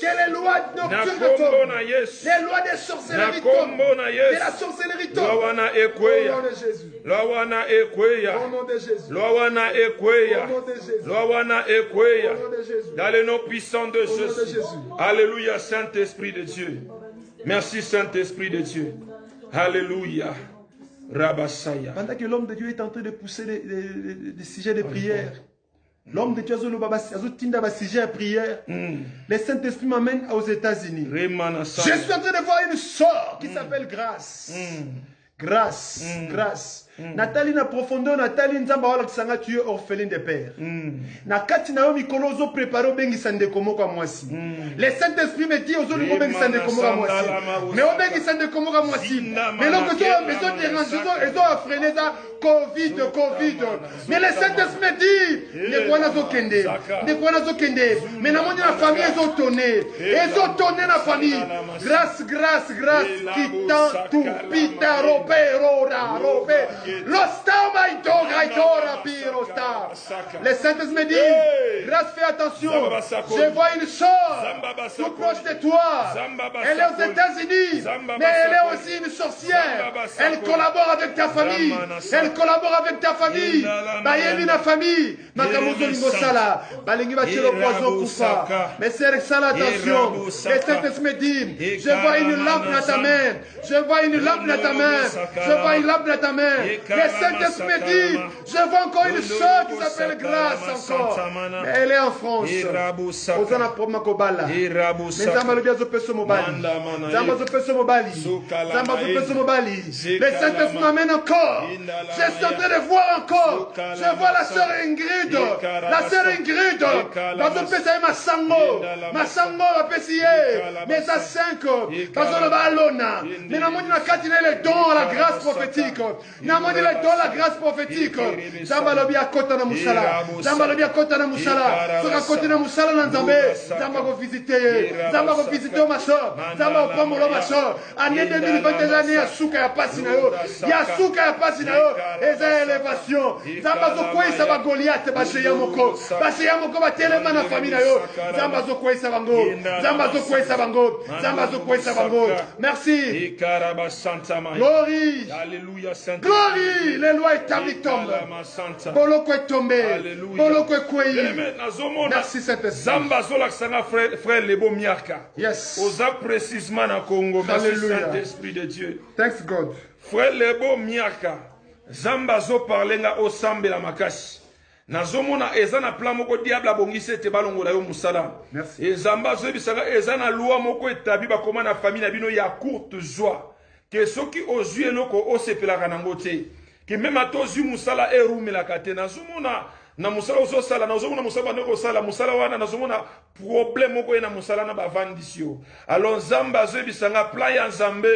Que les lois nocturnes tombent. Les lois des sorcelleries tombent. De la sorcellerie tombe. Au nom de Jésus. Lowana Ekweya. Au nom de Jésus. Lowana Ekweya. Au nom de Jésus. Lowana Ekweya. Au nom de Jésus. Dans le nom puissant de Au nom de Jésus. Jésus. Alléluia, Saint-Esprit de Dieu. Merci, Saint-Esprit de Dieu. Alléluia. Rabasaya. Pendant que l'homme de Dieu est en train de pousser des sujets de prière, l'homme de Dieu a tinda ba sujet à prière. Le Saint-Esprit m'amène aux États-Unis. Je suis en train de voir une sœur qui s'appelle Grâce. Grâce, grâce. Nathalie na profondeur, Nathalie nzamba wala kisanga tu es orpheline de père. Na kati na yo mikolo ozo préparer obengi sande komo kwa mwasi. Le Saint-Esprit me dit ozo lingo bengi sande komo kwa mwasi. Mais obengi sande komo kwa mwasi. Mais donc ils ont dérangé, ils ont freiné ça Covid. Mais le Saint-Esprit me dit ne quoi nazo kende. Ne quoi nazo kende. Mais na moni la famille ils ont tourné. Ils ont tourné la famille. Grâce qui tend tout pita robera. Le Saint-Esprit me dit, Grâce, fais attention. Je vois une chose tout proche de toi. Elle est aux États-Unis, mais elle est aussi une sorcière. Elle collabore avec ta famille. Elle collabore avec ta famille. Bayemi na famille. Makamuzo lingosala. Balingi bachelo poison kufa. Mais c'est ça attention. Le Saint-Esprit me dit, je vois une lampe dans ta main. Je vois une lampe dans ta main. Je vois une lampe dans ta main. Le Saint-Esprit me dit, je vois encore une sœur qui s'appelle Grâce encore. Mais elle est en France. Ozana problème kobala. Mais zamba lobia zo peso mobali. Zamba zo peso mobali. Zamba zo peso mobali. Le Saint-Esprit m'amène encore. Je suis en train de voir encore. Je vois la sœur Ingrid. La sœur Ingrid. Bazo pesa masango. Masango va pesier. Mais à 5. Bazo le balona. Mais na moni na kati na le don à la grâce prophétique. Na moni le don à la grâce prophétique. Zamba lobi akota na musala. Zamba lobi akota na musala. Soka kota na musala na nzambe. Zamba go visiter. Zamba go visiter ma soeur. Zamba go prendre ma soeur. Année 2021 année ya suka ya pasi na yo. Ya suka ya pasi na yo. Eza élévation. Zamba zo kwesa ba Goliath ba cheya moko. Ba cheya moko ba telema na famille na yo. Zamba zo kwesa bango. Zamba zo kwesa bango. Zamba zo kwesa bango. Merci. Glory. Alléluia, Saint. Glory. Les lois établies tombent. Boloko est tombé. Boloko est kwei. Merci Saint-Esprit. Zamba zola sanga frère Lebo Miaka. Yes. Oza précisément na Congo. Merci Saint-Esprit de Dieu. Thanks God. Frère Lebo Miaka. Zamba zo parlenga o sambe la makasi. Nazomona ezana plan moko diable abongise te balongola yo musala. Merci. Ezamba zo bisanga ezana loi moko etabi ba koma na famille na bino ya courte joie. Que soki ozui eloko osepelaka nango te. Que même atozu musala erumelaka te. Nazomona na musala ososala nazomona musala banoko sala musala wana nazomona problème moko na musala na bavandisio. Alors Zamba zo bisanga plan ya Nzambe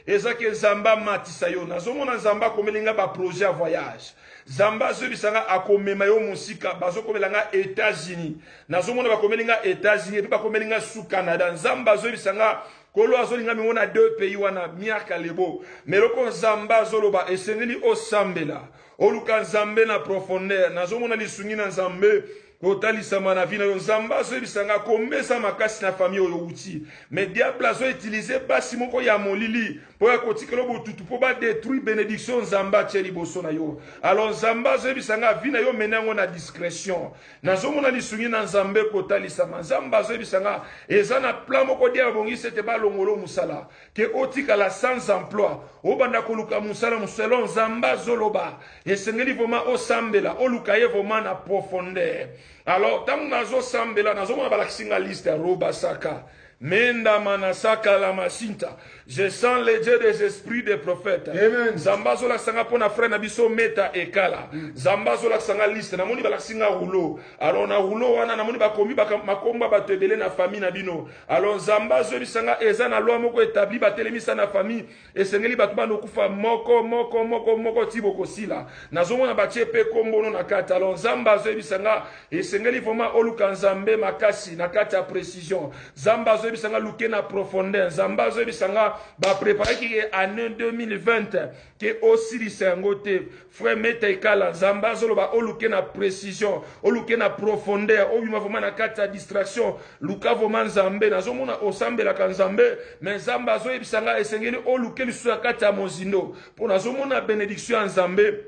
ezake Zamba matisa yo. Nazomona Zamba komelinga ba projet à voyage. Zamba zo bisanga akomema yo musika bazo komelanga États-Unis. Nazomona ba komelinga États-Unis et ba komelinga sous Canada. Zamba zo bisanga kolo azolinga mimona 2 pays wana Miaka Lebo. Meloko Zamba zoloba esengeli osambela. Oluka Nzambe na profondeur. Nazomona lisungi na Nzambe kotalisa na vina yo Nzamba zo bisanga komesa makasi na famille oyo uti. Mais diable azo utiliser basi moko ya molili po ya kotikelo botutu po ba détruire bénédiction Nzamba tcheli boso na yo. Alors Nzamba zo bisanga vina yo menango na discrétion. Nazomona lisungi na Nzambe kotalisa Nzamba zo bisanga ezana plan moko dia bongise te ba longolo musala ke otika la sans emploi obanda koluka musala muselon Nzamba zoloba esengeli voma osambela oluka ye voma na profondeur. Alors tant nazo sambela nazo mona balakisinga liste ya roba saka menda manasaka la masinta Je sens les dieux des esprits des prophètes. Amen. Zambazo la sanga pona frère nabiso meta ekala. Zambazo la sanga liste na moni ba la singa rouleau. Alors na rouleau wana na moni ba komi ba makomba ba tebele na famille na bino. Alors zambazo bisanga eza na loi moko établi ba telemisa na famille et sengeli ba tuba no kufa moko tibo kosila. Nazomona ba chepe kombono na kata. Alors zambazo bisanga et sengeli foma oluka nzambe makasi na kata ya précision. Zambazo bisanga luke na profondeur. Zambazo bisanga ba préparer qui est année 2020 qui est aussi lisangote frère metekala zambazo ba oluke na précision oluke na profondeur obima vraiment na kata distraction luka vraiment nzambe nazomona osambela ka nzambe mais zambazo ebisanga esengeli oluke lisusu kata mozindo pour nazomona bénédiction ya nzambe.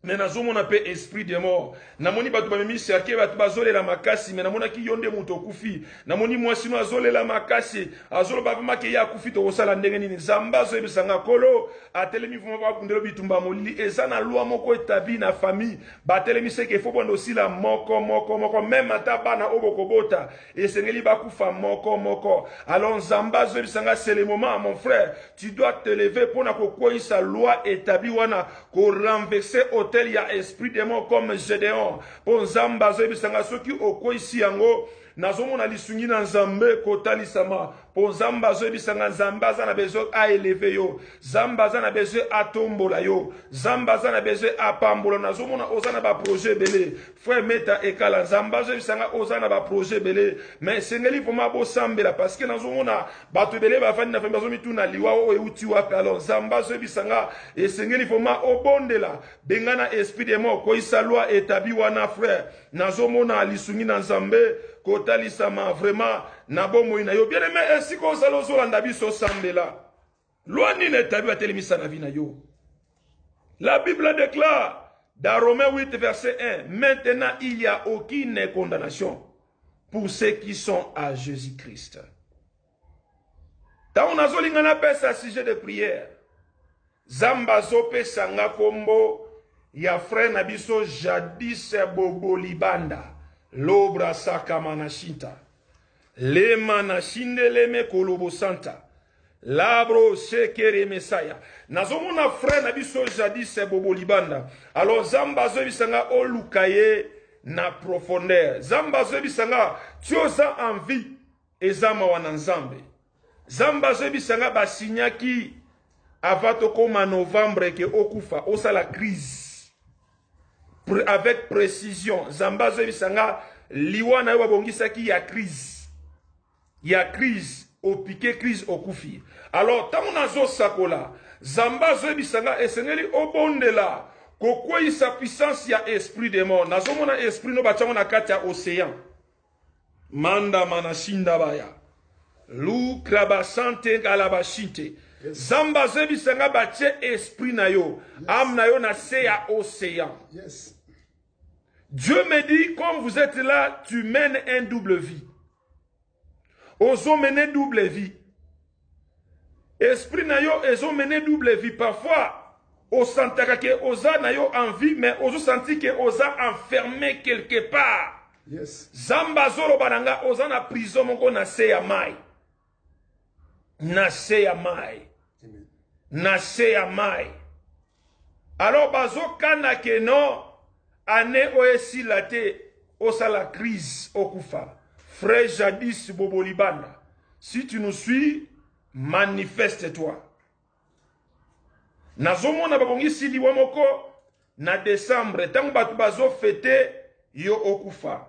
Mais nazomona pe esprit de mort. Namoni batu bamemi serke batu bazolela makasi mais namona ki yonde muto kufi. Namoni mwasino azolela makasi azolo bavuma ke ya kufi to osala ndenge nini zambazo ebisanga kolo atelemi vuma ba kundelo bitumba molili eza na loi moko établi na famille batelemi seke fo bondo sila moko même ata bana obokobota esengeli bakufa moko. Alors zambazo ebisanga c'est le moment mon frère tu dois te lever pour na kokoisa loi établi wana ko renverser il y a esprit de mort comme Gédéon. Pour Zambazo ebisanga soki oko ici yango nazomona lisungi na nzambe kotalisama. Pour Zambazo ebisanga Zambaza na besoin a élever yo. Zambaza na besoin a tombola yo. Zambaza na besoin a pambola. Nazomona ozana ba projet belé. Frère Meta ekala Zambazo ebisanga ozana ba projet belé. Mais sengeli poma bo sambela parce que nazomona bato belé ba fani na fambazo mituna liwa o euti wa kalon. Zambazo ebisanga et sengeli poma obondela. Bengana esprit de mort ko isa loi établi wana frère. Nazomona lisungi na nzambe kotalisama vraiment nabo moina yo bien aimé ainsi ko salozo landa biso sambela loi ni établi atelemisa na vina yo. La Bible déclare dans Romains 8 verset 1 maintenant il y a aucune condamnation pour ceux qui sont à Jésus-Christ. Tant on a zolingana pesa sujet de prière zambazo pesa nga kombo ya frère nabiso jadis bobo libanda l'obra saka manashita le manashinde leme kolobo santa labro sekere mesaya nazomona frère nabiso jadis bobo libanda. Alors zambazo bisanga olukaye na profondeur zambazo bisanga tioza envie ezama wana nzambe zambazo bisanga basinyaki avato koma novembre ke okufa osala crise avec précision zambazo bisanga liwana yo babongisa ki ya crise au piqué crise okufi. Alors tango nazo sakola zambazo bisanga esengeli obondela kokoi sa puissance ya esprit de mort nazomona esprit no bachango na kati ya océan manda manashinda baya lu krabasante galabashinte. Zambazo bisanga bache esprit na yo âme na yo na se ya océan. Yes. Dieu me dit, comme vous êtes là, tu mènes un double vie. Oso mener double vie. Esprit na yo, oso mener double vie. Parfois, on sentira que osa na yo en vie, mais oso senti que osa enfermé quelque part. Yes. Zambazoro bananga osa na prison moko na se ya mai. Na se ya mai. Na se ya mai. Alors bazo kana ke non. Ane oesi late osala crise okufa. Frère jadis bobolibanda. Si tu nous suis, manifeste-toi. Nazomona babongisi liwa moko na décembre tango batu bazo fete yo okufa.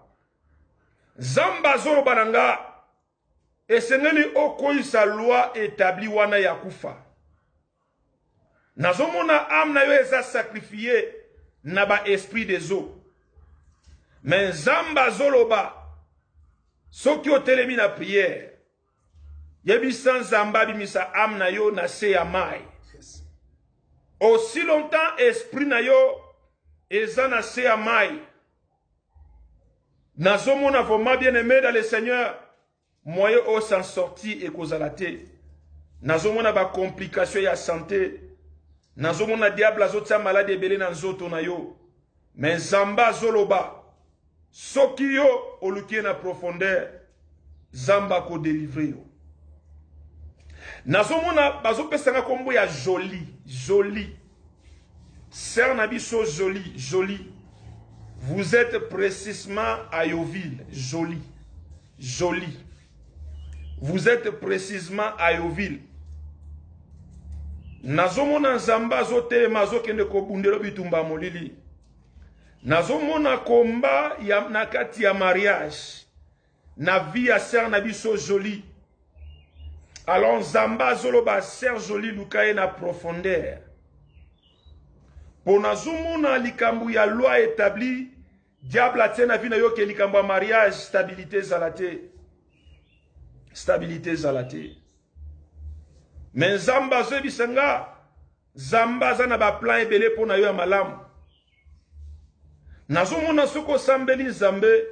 Zambazo bananga esengeli okoisa loi établi wana ya kufa. Nazomona amna yo eza sacrifié na ba esprit des eaux. Mais zamba zoloba soki otelemi na prière yebi sans zamba bimisa am na yo na se ya mai. Yes. Aussi longtemps esprit na yo eza na se ya mai. Nazomona vraiment bien aimé dans le Seigneur moyen o s'en sortir et kozalate. Nazomona ba complication ya santé. Nazomona diable azotia malade ebele na nzoto na yo. Mais zamba zoloba soki yo olukie na profondeur zamba ko délivrer yo. Nazomona bazopesanga kombo ya joli, joli. Sœur Nabiso joli, joli. Vous êtes précisément à Yoville, joli, joli. Vous êtes précisément à Yoville. Nazomona nzamba zote mazokende ko bundelo bitumba molili. Nazomona komba ya nakati ya mariage. Na vie ya sœur Nabiso joli. Alors nzamba zoloba sœur joli lukaye na profondeur. Pour nazomona likambu ya loi établie, diable a tena vina yo ke likambu ya mariage, stabilité zalate. Stabilité zalate. Mais zamba zo bisanga, zamba zana ba plan ebele pona yo ya malamu. Nazomona soko sambeli zambe,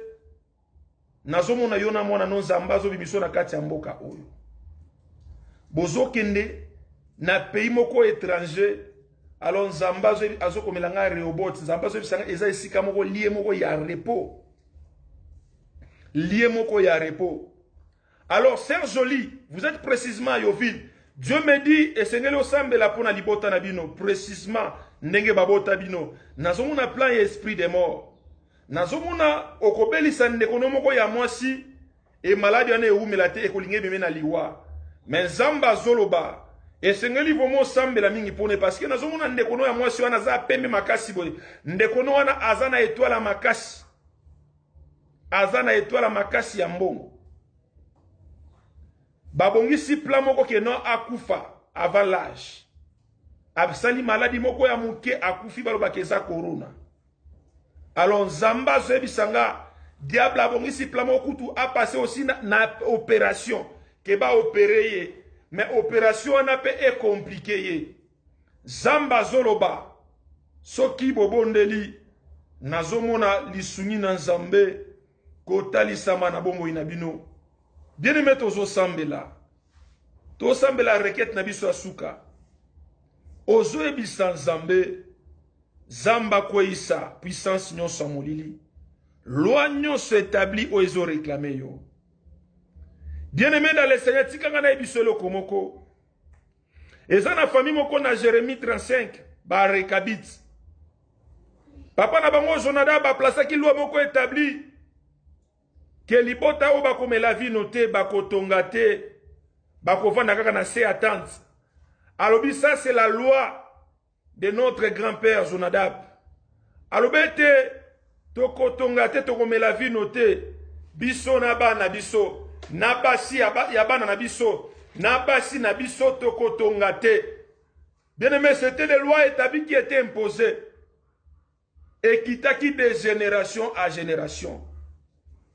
nazomona yo na mwana non zamba zo bibiso na kati ya mboka oyo. Bozo kende na pays moko étranger, alors zamba zo azo komelanga Rehoboth, zamba zo bisanga eza esika moko lié moko ya repos. Lié moko ya repos. Alors, sœur jolie, vous êtes précisément à Yoville. Dieu me dit, et Seigneur le sambe la pona libota nabino, précisément, nenge babota bino. Nazomuna plan et esprit des morts. Nazomuna okobeli sande konomoko ya mwasi, et malade ane umelate e kolinge bime na liwa. Mais zamba zoloba, et Seigneur li vomo sambe la mingi pone, parce que nazomuna ndekono ya mwasi wana za pembe makasi boy. Ndekono wana azana étoile makasi. Azana étoile makasi ya mbongo. Babongisi plan moko ke non akufa avant l'âge. Absali maladie moko ya muke akufi baloba keza corona. Alors zamba zebisanga diable abongisi plan moko tu a passé aussi na opération ke ba opérer mais opération na pe est compliqué. Zamba zoloba soki bobondeli nazomona lisuni na nzambe kotali sama na bombo inabino. Bien-aimé tozo sambela. To sambela requête na biso asuka. Ozo ebisa nzambe. Zamba kweisa puissance nyonso molili. Loi nyonso établi o ezo réclamé yo. Bien-aimé dans le Seigneur tikanga na ebiso lo komoko. Eza na famille moko na Jérémie 35 ba rekabit. Papa na bango Jonada ba plaça ki loi moko établi. Que libota o bakome la vie noté bakotonga te bakovanda kaka na se attente. Alobi ça c'est la loi de notre grand-père Jonadab. Alobi te tokotonga te tokome la vie noté biso na bana biso na basi ya bana na biso na basi na biso tokotonga te. Bien-aimé, c'était des lois établies qui étaient imposées et qui t'acquittent de génération à génération.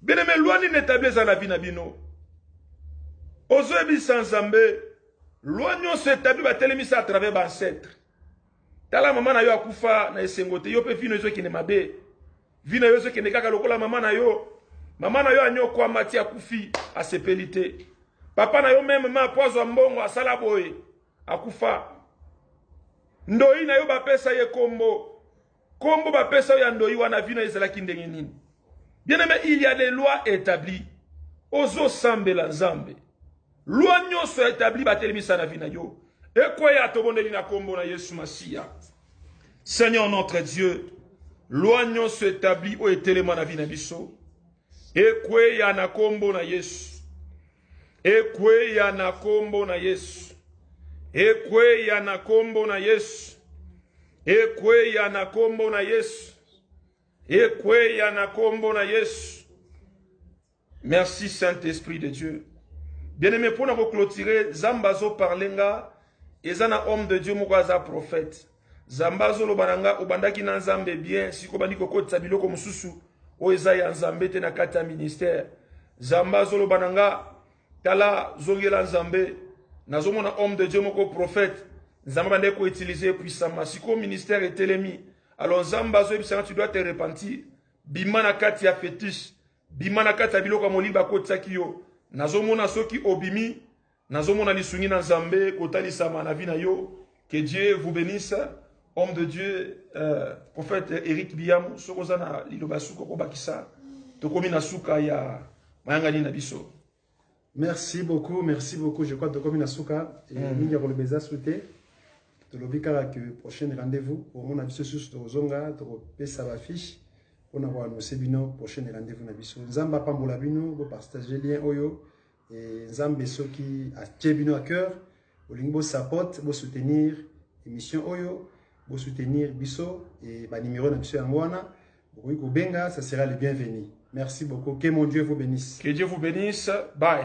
Bien-aimé, loi ni n'établit à la vie nabino. Ozo ebi sans zambe, loi nyon se établit ba telemisa à travers l'ancêtre. Tala maman na yo akufa na esengote yo pe vino yo ki ne mabe. Vino yo ki ne kaka lokola maman na yo. Maman na yo anyo kwa mati akufi a sepelite. Papa na yo même ma pozo mbongo asala boye akufa. Ndoi na yo ba pesa ye kombo. Kombo ba pesa yo ndoi wana vino ezala kindenge nini. Bien-aimé, il y a des lois établies. Ozo sambe la nzambe. Loi nyonso établi batelemisa na vina yo. Et quoi ya tobondeli na kombo na Yesu Masia. Seigneur notre Dieu, loi nyonso établi o etelema na vina biso. Et quoi ya na kombo na Yesu. Et quoi ya na kombo na Yesu. Et quoi ya na kombo na Yesu. Et quoi ya na kombo na Yesu. Et na kombo na Yesu. Merci Saint-Esprit de Dieu. Bien-aimé, pour nous clôturer, Zambazo parlenga, ezana homme de Dieu mukaza prophète. Zambazo lo bananga obandaki na nzambe bien, siko bandi kokotsa biloko mususu, o eza ya nzambe te na kata ministère. Zambazo lo bananga tala zongela nzambe, nazomona homme de Dieu moko prophète. Nzambe bande ko utiliser puissamment, siko ministère et telemi. Alors Zambazo tu dois te repentir. Bimana kati ya fétiche. Bimana kati ya biloko moliba kotsaki yo. Nazomona soki obimi. Nazomona lisungi na Nzambe kotali sama na vina yo. Que Dieu vous bénisse. Homme de Dieu, prophète Eric Biam, sokozana liloba suko kobakisa. Tokomi na suka ya mayangani na biso. Merci beaucoup. Je crois que comme une asuka et mingi pour le beza souhaité. De l'obikara que prochain rendez-vous pour mon avis sur Zonga, de pesa ba fiche. On a voir nos sebino prochain rendez-vous na biso. Nzamba pambola bino, bo partager lien oyo et nzambe soki a tchebino à cœur. Olingo support, bo soutenir émission oyo, bo soutenir biso et ba numéro na biso yangwana. Benga, ça sera le bienvenu. Merci beaucoup. Que mon Dieu vous bénisse. Que Dieu vous bénisse. Bye.